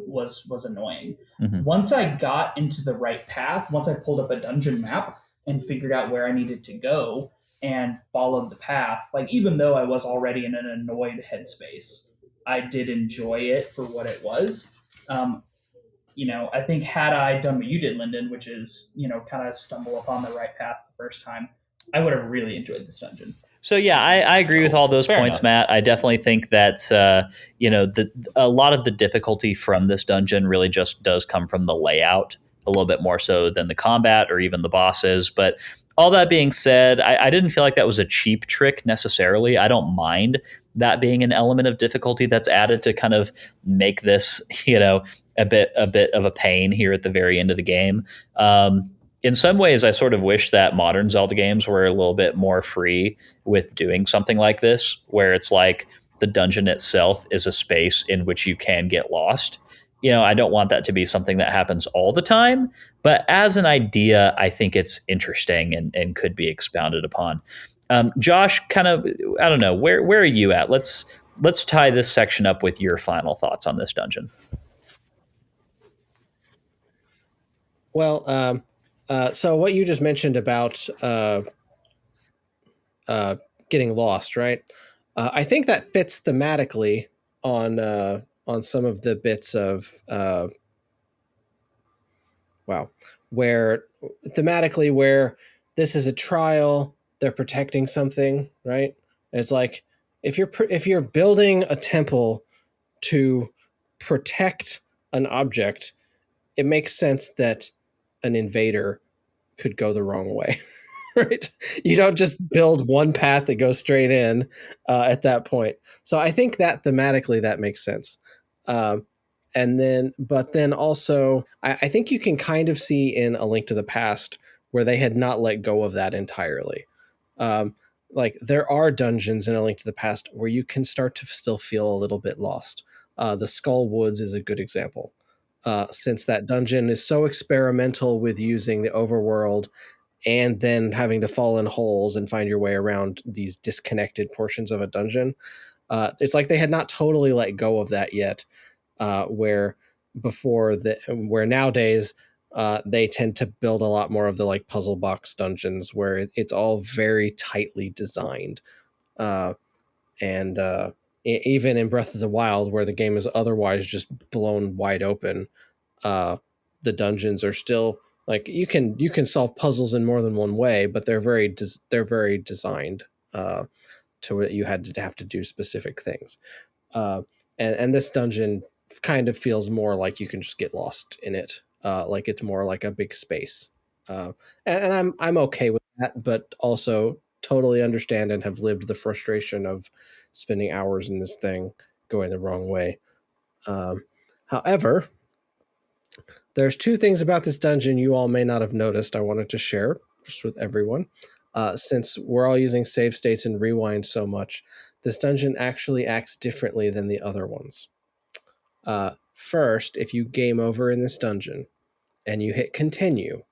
was annoying. Mm-hmm. Once I got into the right path, once I pulled up a dungeon map and figured out where I needed to go and followed the path, even though I was already in an annoyed headspace, I did enjoy it for what it was. I think had I done what you did, Lyndon, which is, kind of stumble upon the right path the first time, I would have really enjoyed this dungeon. So yeah, I agree with all those points, enough. Matt. I definitely think that a lot of the difficulty from this dungeon really just does come from the layout, a little bit more so than the combat or even the bosses. But all that being said, I didn't feel like that was a cheap trick necessarily. I don't mind that being an element of difficulty that's added to kind of make this, a bit of a pain here at the very end of the game. In some ways, I sort of wish that modern Zelda games were a little bit more free with doing something like this, where it's like the dungeon itself is a space in which you can get lost. I don't want that to be something that happens all the time, but as an idea, I think it's interesting and could be expounded upon. Josh, kind of, I don't know, where are you at? Let's tie this section up with your final thoughts on this dungeon. Well, so what you just mentioned about getting lost, right? I think that fits thematically on some of the bits of where thematically where this is a trial, they're protecting something, right? It's like if you're building a temple to protect an object, it makes sense that an invader could go the wrong way, right? You don't just build one path that goes straight in at that point. So I think that thematically that makes sense. But then also, I think you can kind of see in A Link to the Past where they had not let go of that entirely. There are dungeons in A Link to the Past where you can start to still feel a little bit lost. The Skull Woods is a good example. Since that dungeon is so experimental with using the overworld and then having to fall in holes and find your way around these disconnected portions of a dungeon. It's like they had not totally let go of that yet, where nowadays they tend to build a lot more of the like puzzle box dungeons where it's all very tightly designed. And even in Breath of the Wild, where the game is otherwise just blown wide open, the dungeons are still like you can solve puzzles in more than one way, but they're very designed to where you had to have to do specific things. And this dungeon kind of feels more like you can just get lost in it. Like it's more like a big space. And I'm okay with that, but also totally understand and have lived the frustration of spending hours in this thing going the wrong way. However, there's two things about this dungeon you all may not have noticed I wanted to share just with everyone. Since we're all using save states and rewind so much, this dungeon actually acts differently than the other ones. First, if you game over in this dungeon and you hit continue,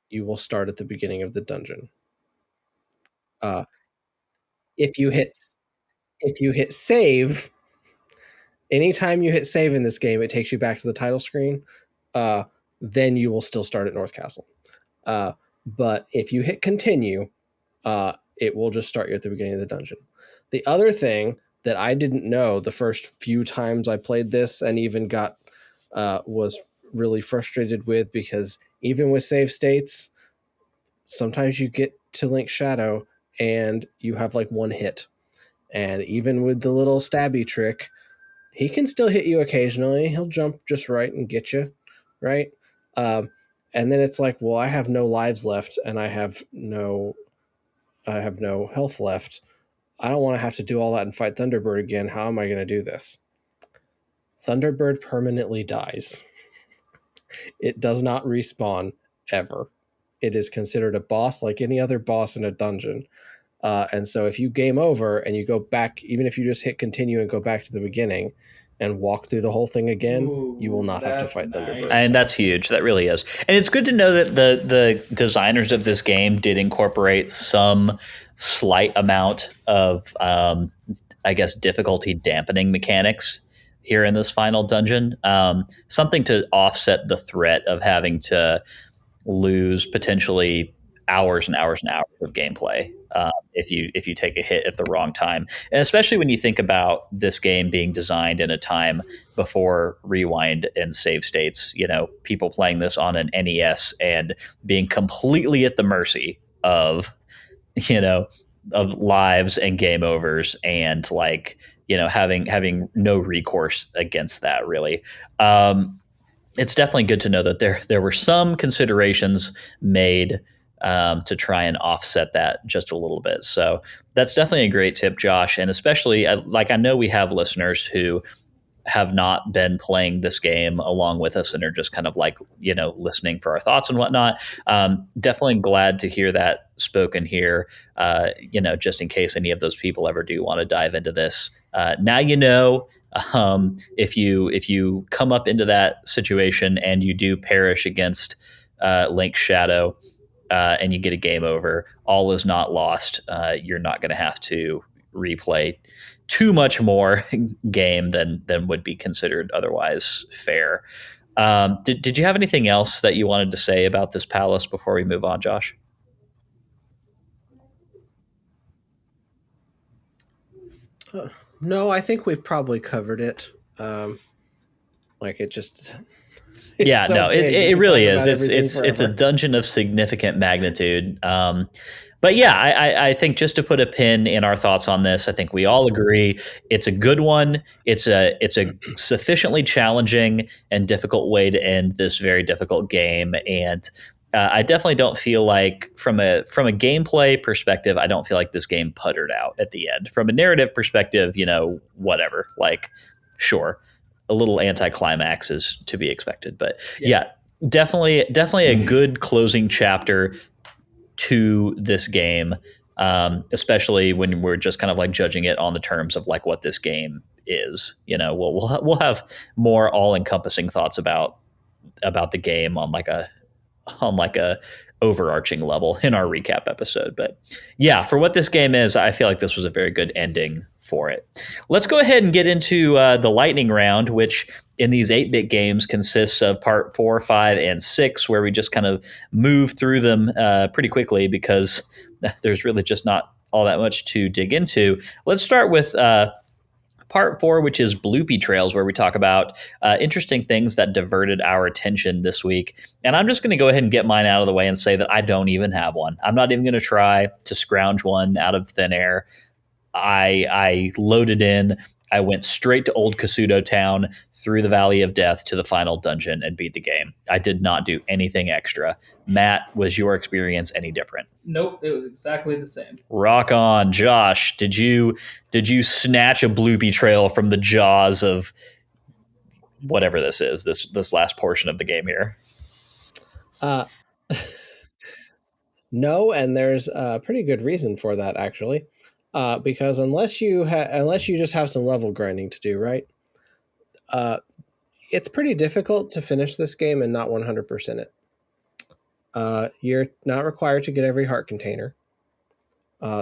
you will start at the beginning of the dungeon. If you hit save, anytime you hit save in this game, it takes you back to the title screen. Then you will still start at North Castle. But if you hit continue, it will just start you at the beginning of the dungeon. The other thing that I didn't know the first few times I played this and even was really frustrated with, because even with save states, sometimes you get to Link's Shadow and you have like one hit. And even with the little stabby trick, he can still hit you occasionally. He'll jump just right and get you, right? And then it's like, well, I have no lives left and I have no health left. I don't want to have to do all that and fight Thunderbird again. How am I going to do this? Thunderbird permanently dies. It does not respawn ever. It is considered a boss like any other boss in a dungeon. And so if you game over and you go back, even if you just hit continue and go back to the beginning and walk through the whole thing again, you will not have to fight Thunderbird. And that's huge. That really is. And it's good to know that the designers of this game did incorporate some slight amount of, I guess, difficulty dampening mechanics here in this final dungeon. Something to offset the threat of having to lose potentially hours and hours and hours of gameplay if you take a hit at the wrong time. And especially when you think about this game being designed in a time before rewind and save states, people playing this on an NES and being completely at the mercy of lives and game overs and having no recourse against that really. It's definitely good to know that there were some considerations made to try and offset that just a little bit. So that's definitely a great tip, Josh. And especially, I know we have listeners who have not been playing this game along with us and are just kind of listening for our thoughts and whatnot. Definitely glad to hear that spoken here, just in case any of those people ever do want to dive into this. Now if you come up into that situation and you do perish against Link's Shadow, and you get a game over, all is not lost. You're not going to have to replay too much more game than would be considered otherwise fair. Did you have anything else that you wanted to say about this palace before we move on, Josh? No, I think we've probably covered it. It really is. It's a dungeon of significant magnitude. But yeah, I think just to put a pin in our thoughts on this, I think we all agree it's a good one. It's a sufficiently challenging and difficult way to end this very difficult game. And I definitely don't feel like from a gameplay perspective, I don't feel like this game puttered out at the end. From a narrative perspective, whatever. Sure, a little anticlimax is to be expected, but yeah, definitely a good closing chapter to this game, especially when we're just kind of judging it on the terms of what this game is. We'll have more all-encompassing thoughts about the game on a overarching level in our recap episode. But yeah, for what this game is, I feel like this was a very good ending for it. Let's go ahead and get into the lightning round, which in these 8-bit games consists of part 4, 5, and 6, where we just kind of move through them pretty quickly because there's really just not all that much to dig into. Let's start with part 4, which is Bloopy Trails, where we talk about interesting things that diverted our attention this week. And I'm just going to go ahead and get mine out of the way and say that I don't even have one. I'm not even going to try to scrounge one out of thin air. I loaded in. I went straight to Old Kasuto Town, through the Valley of Death to the final dungeon, and beat the game. I did not do anything extra. Matt, was your experience any different? Nope, it was exactly the same. Rock on. Josh, did you snatch a Bloopy Trail from the jaws of whatever this is, this last portion of the game here? Uh, no, and there's a pretty good reason for that, actually. Because unless you just have some level grinding to do, right? It's pretty difficult to finish this game and not 100% it. You're not required to get every heart container.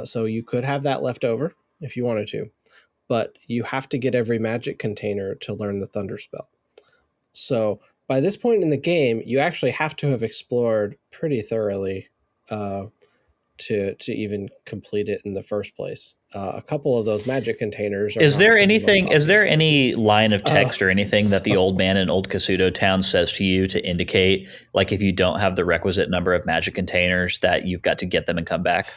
So you could have that left over if you wanted to. But you have to get every magic container to learn the Thunder Spell. So by this point in the game, you actually have to have explored pretty thoroughly to even complete it in the first place. A couple of those magic containers. Is there any line of text or anything that the old man in Old Kasuto Town says to you to indicate, like, if you don't have the requisite number of magic containers, that you've got to get them and come back?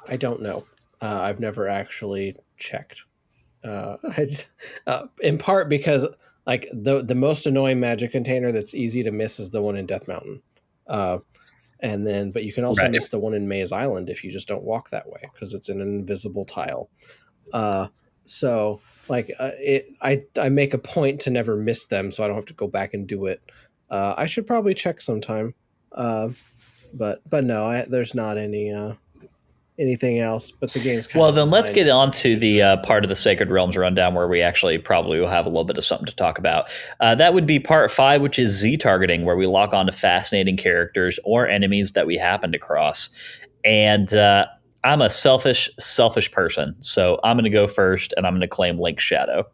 I don't know. I've never actually checked. In part because like the most annoying magic container that's easy to miss is the one in Death Mountain. But you can also miss the one in Maze Island if you just don't walk that way because it's in an invisible tile. I make a point to never miss them so I don't have to go back and do it. I should probably check sometime. But no, there's not anything else, but the game's kind of then let's get on to the part of the Sacred Realms rundown where we actually probably will have a little bit of something to talk about. That would be part 5, which is Z targeting, where we lock on to fascinating characters or enemies that we happen to cross. And I'm a selfish person, so I'm going to go first, and I'm going to claim Link's Shadow.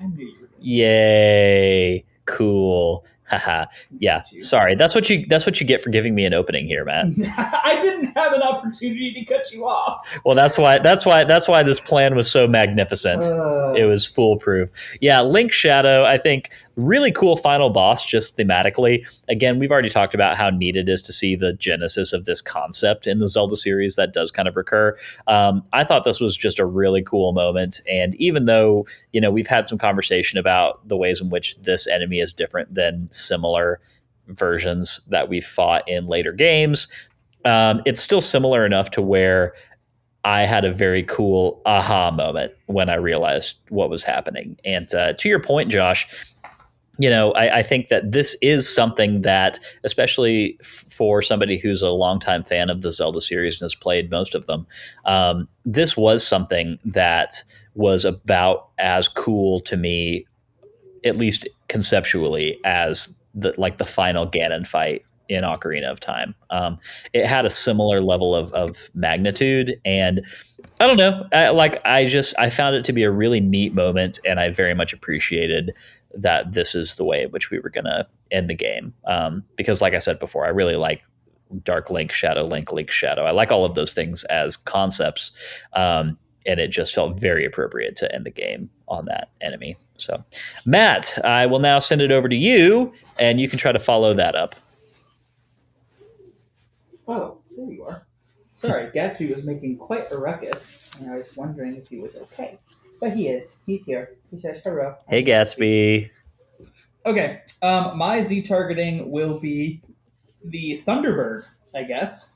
I knew you were going to. Yay! Cool. Haha. Yeah. Sorry. That's what you get for giving me an opening here, Matt. I didn't have an opportunity to cut you off. Well, that's why this plan was so magnificent. It was foolproof. Yeah, Link's Shadow, I think, really cool final boss just thematically. Again, we've already talked about how neat it is to see the genesis of this concept in the Zelda series that does kind of recur. I thought this was just a really cool moment, and even though, we've had some conversation about the ways in which this enemy is different than similar versions that we've fought in later games, it's still similar enough to where I had a very cool aha moment when I realized what was happening. And to your point, Josh, I think that this is something that, especially for somebody who's a longtime fan of the Zelda series and has played most of them, this was something that was about as cool to me, at least conceptually, as the final Ganon fight in Ocarina of Time. It had a similar level of magnitude, and I don't know, I found it to be a really neat moment, and I very much appreciated that this is the way in which we were going to end the game. Because like I said before, I really like Dark Link, Shadow Link, Link Shadow. I like all of those things as concepts. And it just felt very appropriate to end the game on that enemy. So, Matt, I will now send it over to you, and you can try to follow that up. Oh, there you are. Sorry, Gatsby was making quite a ruckus, and I was wondering if he was okay. But he is. He's here. He says hello. Hey, Gatsby. Okay, my Z targeting will be the Thunderbird, I guess,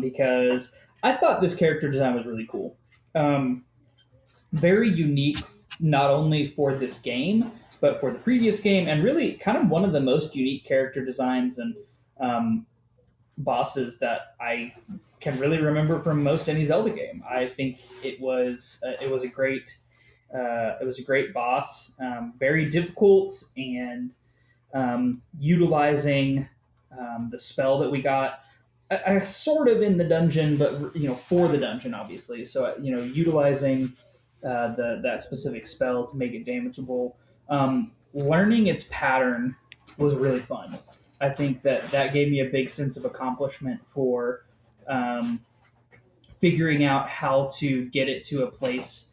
because I thought this character design was really cool. Very unique, not only for this game, but for the previous game, and really kind of one of the most unique character designs and bosses that I can really remember from most any Zelda game. I think it was a great boss, very difficult, and utilizing the spell that we got I sort of in the dungeon, but for the dungeon, obviously. So utilizing that specific spell to make it damageable. Learning its pattern was really fun. I think that gave me a big sense of accomplishment for figuring out how to get it to a place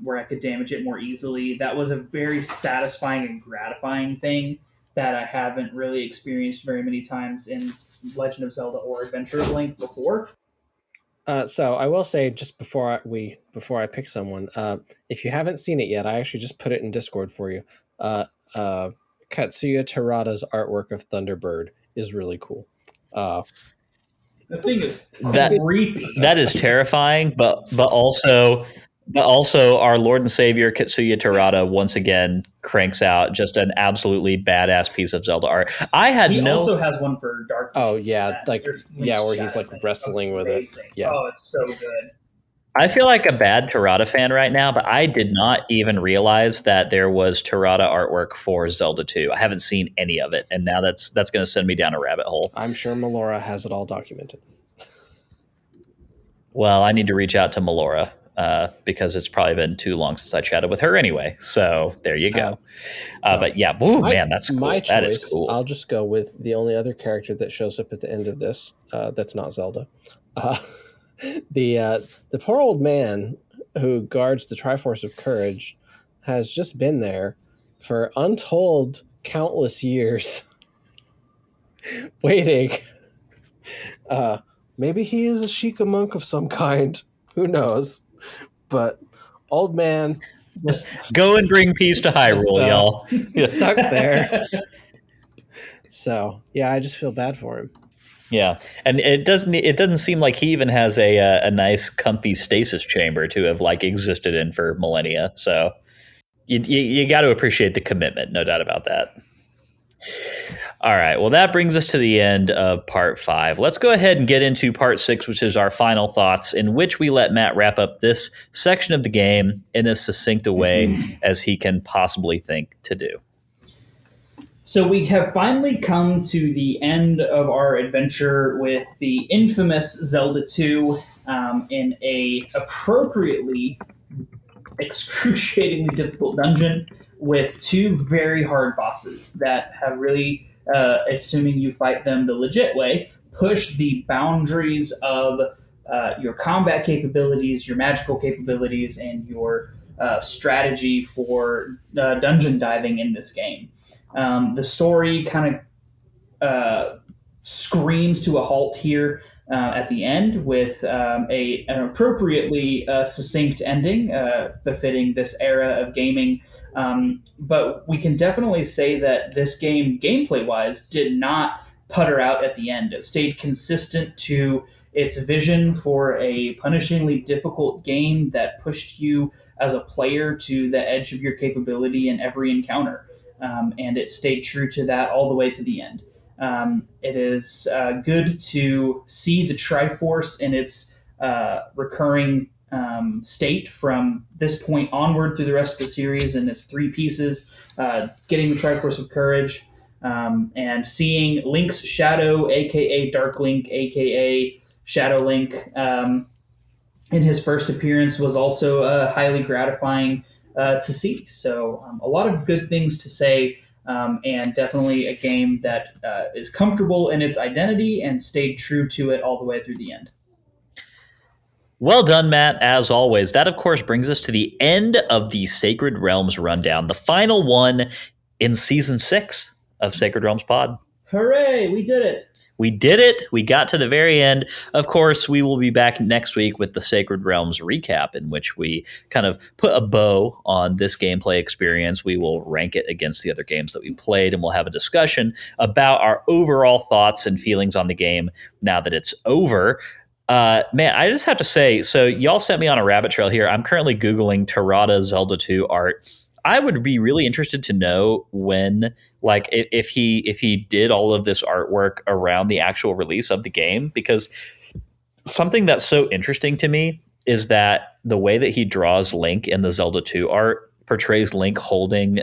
where I could damage it more easily. That was a very satisfying and gratifying thing that I haven't really experienced very many times in Legend of Zelda or Adventure of Link before. So I will say, just before I pick someone, if you haven't seen it yet, I actually just put it in Discord for you. Katsuya Terada's artwork of Thunderbird is really cool. The thing is That- creepy. That is terrifying, but also our Lord and Savior Katsuya Terada once again cranks out just an absolutely badass piece of Zelda art. I had He no also has one for Dark. Oh Link yeah, that like there's yeah, where Link's he's like Shadow. It's wrestling with it. amazing. Yeah. Oh, it's so good. I feel like a bad Terada fan right now, but I did not even realize that there was Terada artwork for Zelda 2. I haven't seen any of it, and now that's going to send me down a rabbit hole. I'm sure Melora has it all documented. Well, I need to reach out to Melora because it's probably been too long since I chatted with her anyway. So there you go. But yeah, woo, man, that's cool. My That is choice, cool. I'll just go with the only other character that shows up at the end of this. That's not Zelda. The poor old man who guards the Triforce of Courage has just been there for untold countless years, waiting. Maybe he is a Sheikah monk of some kind. Who knows? But old man just Go and bring peace to Hyrule, y'all. stuck there. So yeah, I just feel bad for him. Yeah, and it doesn't seem like he even has a nice, comfy stasis chamber to have like existed in for millennia. So you got to appreciate the commitment, no doubt about that. All right, well, that brings us to the end of part 5. Let's go ahead and get into part 6, which is our final thoughts, in which we let Matt wrap up this section of the game in as succinct a way as he can possibly think to do. So we have finally come to the end of our adventure with the infamous Zelda 2 in a appropriately excruciatingly difficult dungeon with 2 very hard bosses that have really, assuming you fight them the legit way, push the boundaries of your combat capabilities, your magical capabilities, and your strategy for dungeon diving in this game. The story kind of screams to a halt here at the end with an appropriately succinct ending befitting this era of gaming. But we can definitely say that this game, gameplay-wise, did not putter out at the end. It stayed consistent to its vision for a punishingly difficult game that pushed you as a player to the edge of your capability in every encounter. And it stayed true to that all the way to the end. It is good to see the Triforce in its recurring state from this point onward through the rest of the series in its 3 pieces, getting the Triforce of Courage, and seeing Link's Shadow, aka Dark Link, aka Shadow Link, in his first appearance was also highly gratifying to see. So a lot of good things to say, and definitely a game that is comfortable in its identity and stayed true to it all the way through the end. Well done, Matt, as always. That, of course, brings us to the end of the Sacred Realms rundown, the final one in Season 6 of Sacred Realms Pod. Hooray, we did it! We did it. We got to the very end. Of course, we will be back next week with the Sacred Realms recap, in which we kind of put a bow on this gameplay experience. We will rank it against the other games that we played, and we'll have a discussion about our overall thoughts and feelings on the game now that it's over. Man, I just have to say, so y'all sent me on a rabbit trail here. I'm currently Googling Terada Zelda 2 art. I would be really interested to know when, like, if he did all of this artwork around the actual release of the game, because something that's so interesting to me is that the way that he draws Link in the Zelda 2 art portrays Link holding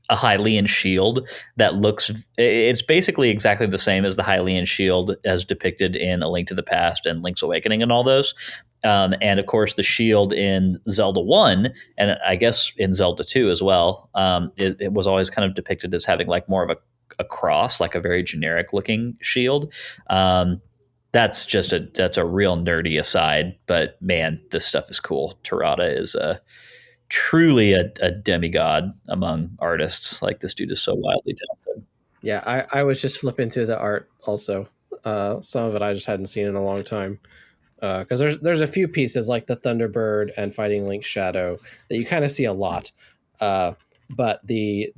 a Hylian shield that looks, it's basically exactly the same as the Hylian shield as depicted in A Link to the Past and Link's Awakening and all those. And of course, the shield in Zelda 1, and I guess in Zelda 2 as well, it was always kind of depicted as having like more of a cross, like a very generic looking shield. That's a real nerdy aside, but man, this stuff is cool. Terada is truly a demigod among artists. Like, this dude is so wildly talented. Yeah, I was just flipping through the art also. Some of it I just hadn't seen in a long time. Because there's a few pieces like the Thunderbird and Fighting Link's Shadow that you kind of see a lot. But the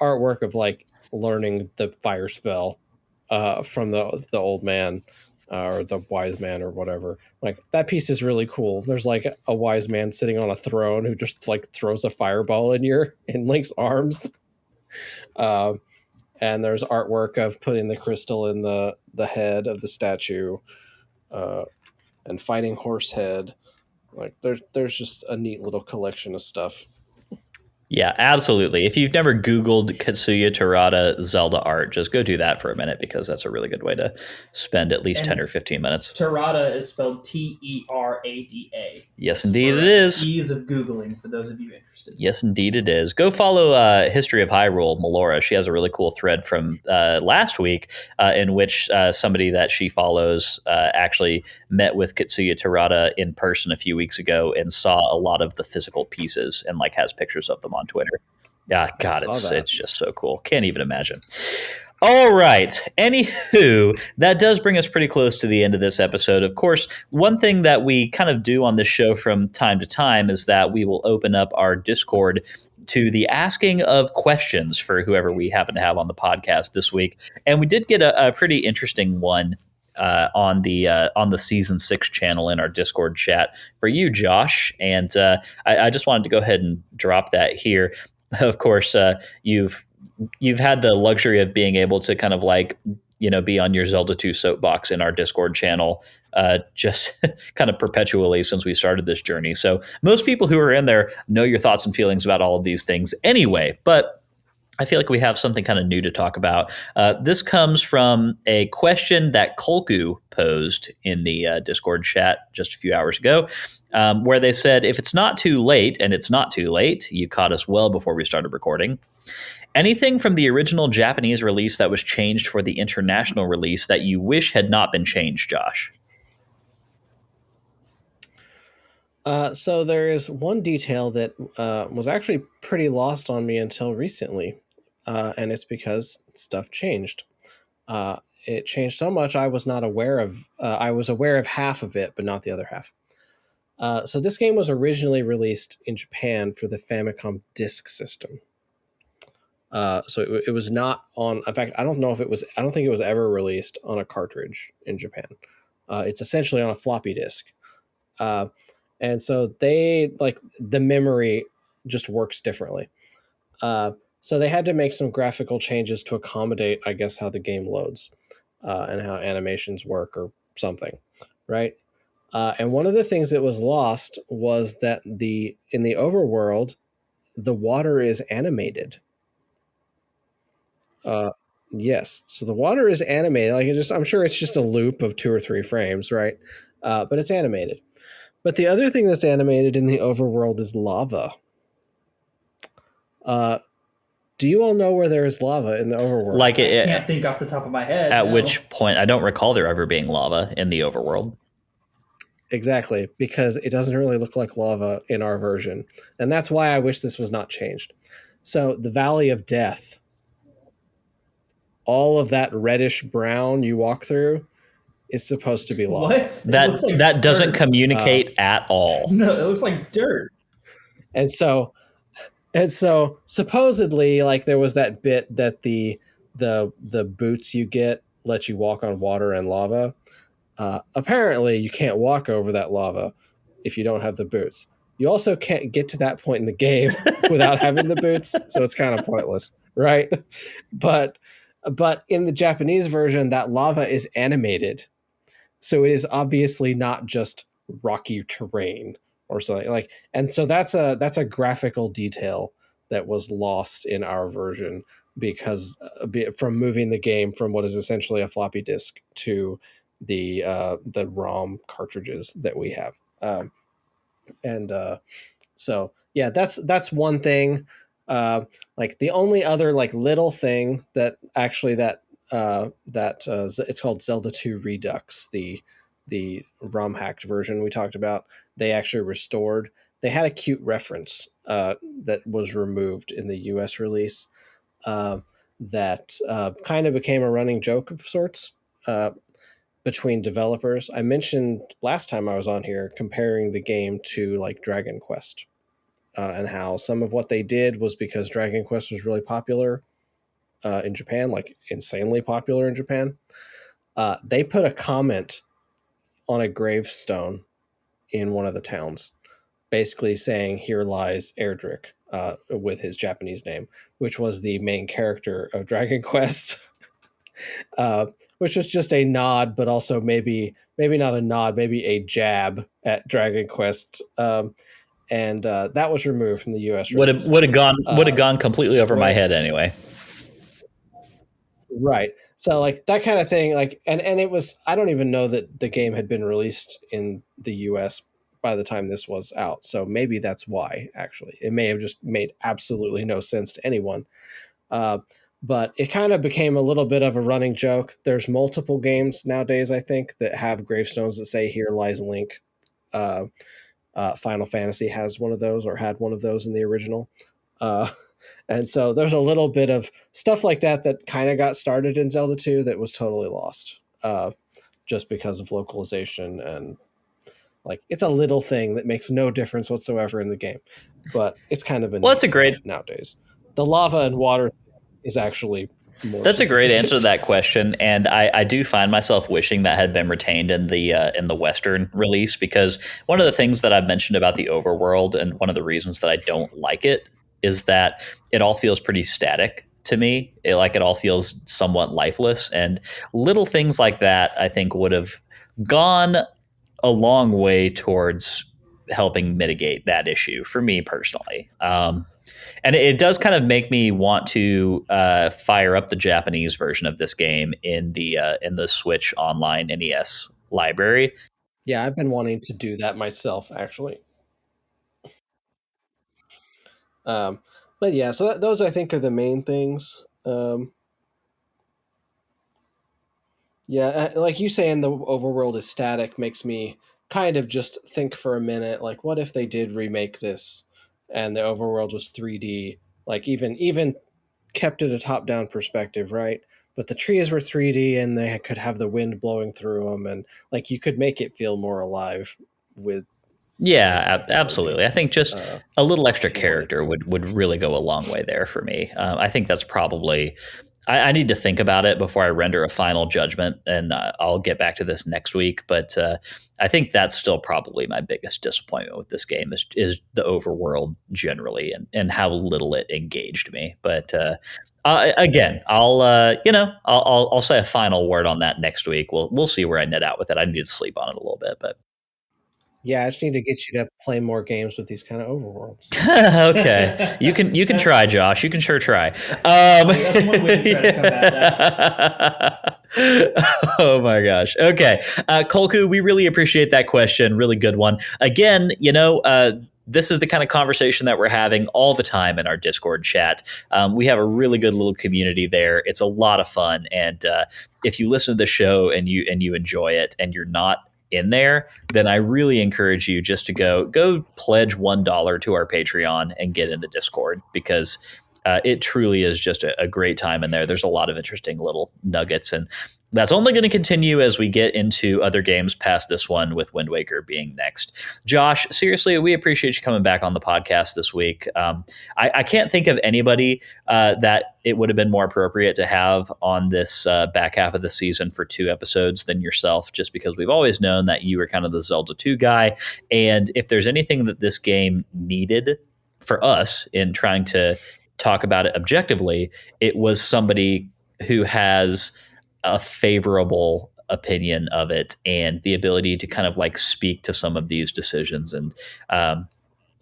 artwork of like learning the fire spell from the old man or the wise man or whatever, like that piece is really cool. There's like a wise man sitting on a throne who just like throws a fireball in Link's arms. And there's artwork of putting the crystal in the head of the statue. And fighting Horsehead. Like there's just a neat little collection of stuff. Yeah, absolutely. If you've never Googled Katsuya Terada Zelda art, just go do that for a minute, because that's a really good way to spend at least 10 or 15 minutes. Terada is spelled Terada. Yes, indeed it is. Ease of Googling for those of you interested. Yes, indeed it is. Go follow History of Hyrule, Melora. She has a really cool thread from last week in which somebody that she follows actually met with Katsuya Terada in person a few weeks ago and saw a lot of the physical pieces and like has pictures of them on Twitter. Yeah, God, it's just so cool. Can't even imagine. All right. Anywho, that does bring us pretty close to the end of this episode. Of course, one thing that we kind of do on this show from time to time is that we will open up our Discord to the asking of questions for whoever we happen to have on the podcast this week. And we did get a pretty interesting one on the season 6 channel in our Discord chat for you, Josh. And I just wanted to go ahead and drop that here. Of course, you've had the luxury of being able to kind of like, be on your Zelda 2 soapbox in our Discord channel just kind of perpetually since we started this journey. So most people who are in there know your thoughts and feelings about all of these things anyway, but I feel like we have something kind of new to talk about. This comes from a question that Kolku posed in the Discord chat just a few hours ago, where they said, if it's not too late, and it's not too late, you caught us well before we started recording, anything from the original Japanese release that was changed for the international release that you wish had not been changed, Josh? So there is one detail that was actually pretty lost on me until recently. And it's because stuff changed. It changed so much I was not aware of. I was aware of half of it, but not the other half. So this game was originally released in Japan for the Famicom Disk System. So it was not on. In fact, I don't think it was ever released on a cartridge in Japan. It's essentially on a floppy disk. And so they like the memory just works differently. So they had to make some graphical changes to accommodate, I guess, how the game loads and how animations work or something, right? And one of the things that was lost was that in the overworld, the water is animated. Yes, so the water is animated. Like I'm sure it's just a loop of 2 or 3 frames, right? But it's animated. But the other thing that's animated in the overworld is lava. Do you all know where there is lava in the overworld? Like I can't think off the top of my head. At which point, I don't recall there ever being lava in the overworld. Exactly, because it doesn't really look like lava in our version. And that's why I wish this was not changed. So the Valley of Death, all of that reddish brown you walk through is supposed to be lava. What? That doesn't communicate at all. No, it looks like dirt. And so supposedly, like, there was that bit that the boots you get let you walk on water and lava. Apparently, you can't walk over that lava if you don't have the boots. You also can't get to that point in the game without having the boots, so it's kind of pointless, right? But in the Japanese version, that lava is animated, so it is obviously not just rocky terrain or something like. And so that's a graphical detail that was lost in our version because from moving the game from what is essentially a floppy disk to the ROM cartridges that we have. And so yeah, that's one thing. Like the only other like little thing that actually it's called Zelda 2 Redux, the ROM hacked version we talked about. They actually restored. They had a cute reference that was removed in the US release that kind of became a running joke of sorts between developers. I mentioned last time I was on here comparing the game to like Dragon Quest and how some of what they did was because Dragon Quest was really popular in Japan, like insanely popular in Japan. They put a comment on a gravestone in one of the towns, basically saying, "Here lies Erdrick," with his Japanese name, which was the main character of Dragon Quest. Which was just a nod, but also maybe not a nod, maybe a jab at Dragon Quest. And that was removed from the U.S. Would have gone completely over my head anyway. Right. So like that kind of thing, like and it was, I don't even know that the game had been released in the US by the time this was out. So maybe that's why, actually. It may have just made absolutely no sense to anyone. But it kind of became a little bit of a running joke. There's multiple games nowadays, I think, that have gravestones that say "Here lies Link." Final Fantasy has one of those, or had one of those in the original. And so there's a little bit of stuff like that kind of got started in Zelda 2 that was totally lost just because of localization. And like, it's a little thing that makes no difference whatsoever in the game, but it's kind of it's a great nowadays. The lava and water is actually more. That's a great answer to that question, and I do find myself wishing that had been retained in the Western release, because one of the things that I've mentioned about the overworld, and one of the reasons that I don't like it, is that it all feels pretty static to me. It all feels somewhat lifeless, and little things like that I think would have gone a long way towards helping mitigate that issue for me personally. And it does kind of make me want to fire up the Japanese version of this game in the Switch Online NES library. Yeah, I've been wanting to do that myself, actually. But yeah, so those I think are the main things. Yeah, like you saying the overworld is static makes me kind of just think for a minute, like, what if they did remake this and the overworld was 3D, like even kept it a top-down perspective, right? But the trees were 3D and they could have the wind blowing through them, and like you could make it feel more alive with. Yeah, absolutely. I think just a little extra character would really go a long way there for me. I think that's probably. I need to think about it before I render a final judgment, and I'll get back to this next week. But I think that's still probably my biggest disappointment with this game is the overworld generally, and how little it engaged me. But again, I'll say a final word on that next week. We'll see where I net out with it. I need to sleep on it a little bit, but. Yeah, I just need to get you to play more games with these kind of overworlds. Okay, you can try, Josh. You can sure try. Oh my gosh. Okay, Kolku, we really appreciate that question. Really good one. Again, this is the kind of conversation that we're having all the time in our Discord chat. We have a really good little community there. It's a lot of fun, and if you listen to the show and you enjoy it, and you're not in there, then I really encourage you just to go pledge $1 to our Patreon and get in the Discord, because it truly is just a great time in there. There's a lot of interesting little nuggets, and that's only going to continue as we get into other games past this one, with Wind Waker being next. Josh, seriously, we appreciate you coming back on the podcast this week. I can't think of anybody that it would have been more appropriate to have on this back half of the season for 2 episodes than yourself, just because we've always known that you were kind of the Zelda 2 guy. And if there's anything that this game needed for us in trying to talk about it objectively, it was somebody who has a favorable opinion of it and the ability to kind of like speak to some of these decisions and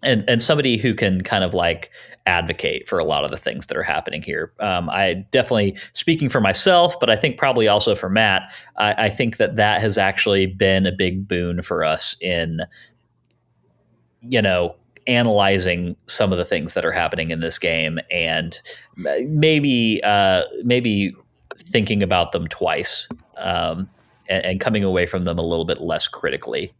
and somebody who can kind of like advocate for a lot of the things that are happening here. I definitely, speaking for myself, but I think probably also for Matt, I think that has actually been a big boon for us in, analyzing some of the things that are happening in this game, and maybe thinking about them twice, and coming away from them a little bit less critically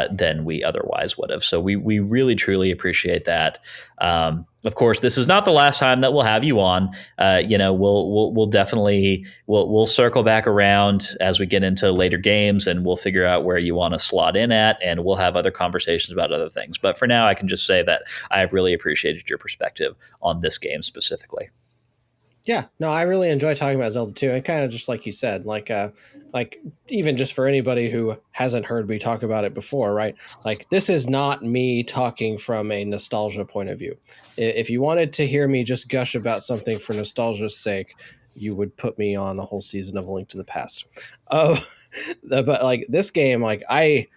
than we otherwise would have. So we really truly appreciate that. Of course, this is not the last time that we'll have you on. We'll definitely we'll circle back around as we get into later games, and we'll figure out where you want to slot in at, and we'll have other conversations about other things. But for now, I can just say that I've really appreciated your perspective on this game specifically. Yeah, no, I really enjoy talking about Zelda 2, and kind of just like you said, like even just for anybody who hasn't heard me talk about it before, right? Like, this is not me talking from a nostalgia point of view. If you wanted to hear me just gush about something for nostalgia's sake, you would put me on a whole season of A Link to the Past. But like this game, like I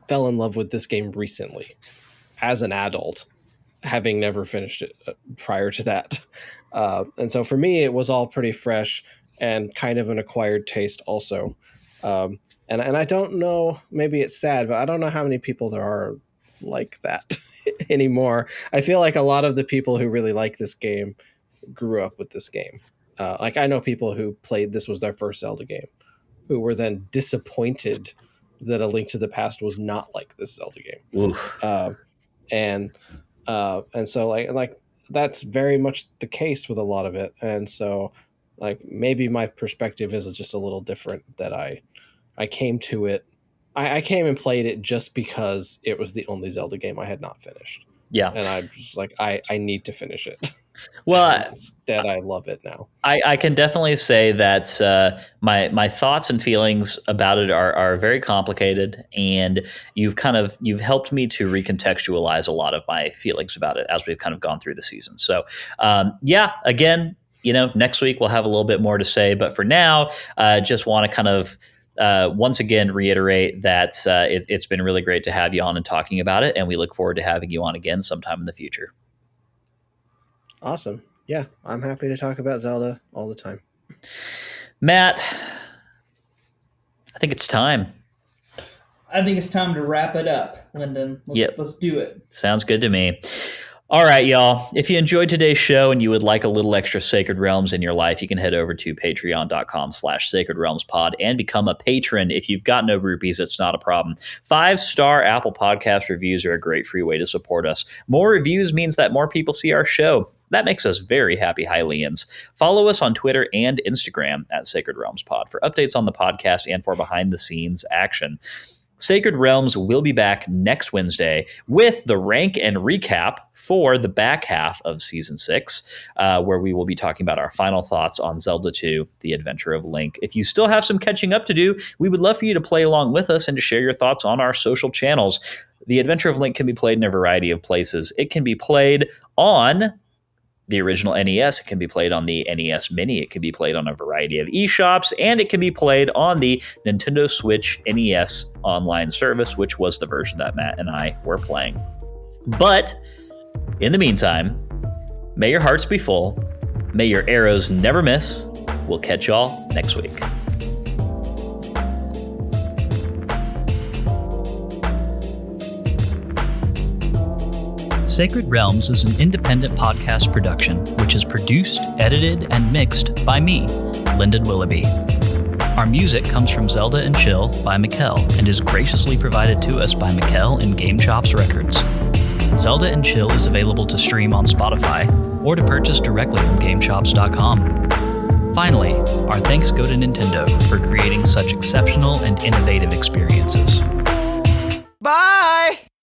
fell in love with this game recently as an adult, having never finished it prior to that. And so for me, it was all pretty fresh and kind of an acquired taste also. And I don't know, maybe it's sad, but I don't know how many people there are like that anymore. I feel like a lot of the people who really like this game grew up with this game. Like I know people who played, this was their first Zelda game, who were then disappointed that A Link to the Past was not like this Zelda game. And so like that's very much the case with a lot of it. And so like maybe my perspective is just a little different, that I came to it. I came and played it just because it was the only Zelda game I had not finished. Yeah. And I was like, I need to finish it. Well, instead, I love it now. I can definitely say that my thoughts and feelings about it are very complicated, and you've helped me to recontextualize a lot of my feelings about it as we've kind of gone through the season. So, again, next week we'll have a little bit more to say, but for now, just want to kind of once again reiterate that it's been really great to have you on and talking about it, and we look forward to having you on again sometime in the future. Awesome. Yeah, I'm happy to talk about Zelda all the time. Matt, I think it's time. I think it's time to wrap it up, Lyndon. Let's do it. Sounds good to me. All right, y'all. If you enjoyed today's show and you would like a little extra Sacred Realms in your life, you can head over to patreon.com/Sacred Realms Pod and become a patron. If you've got no rupees, it's not a problem. 5-star Apple Podcast reviews are a great free way to support us. More reviews means that more people see our show. That makes us very happy Hylians. Follow us on Twitter and Instagram at Sacred Realms Pod for updates on the podcast and for behind-the-scenes action. Sacred Realms will be back next Wednesday with the rank and recap for the back half of Season 6, where we will be talking about our final thoughts on Zelda 2, The Adventure of Link. If you still have some catching up to do, we would love for you to play along with us and to share your thoughts on our social channels. The Adventure of Link can be played in a variety of places. It can be played on the original NES. It can be played on the NES Mini. It can be played on a variety of eShops, and it can be played on the Nintendo Switch NES online service, which was the version that Matt and I were playing. But in the meantime, may your hearts be full. May your arrows never miss. We'll catch y'all next week. Sacred Realms is an independent podcast production, which is produced, edited, and mixed by me, Lyndon Willoughby. Our music comes from Zelda and Chill by Mikkel and is graciously provided to us by Mikkel and Game Chops Records. Zelda and Chill is available to stream on Spotify or to purchase directly from GameChops.com. Finally, our thanks go to Nintendo for creating such exceptional and innovative experiences. Bye!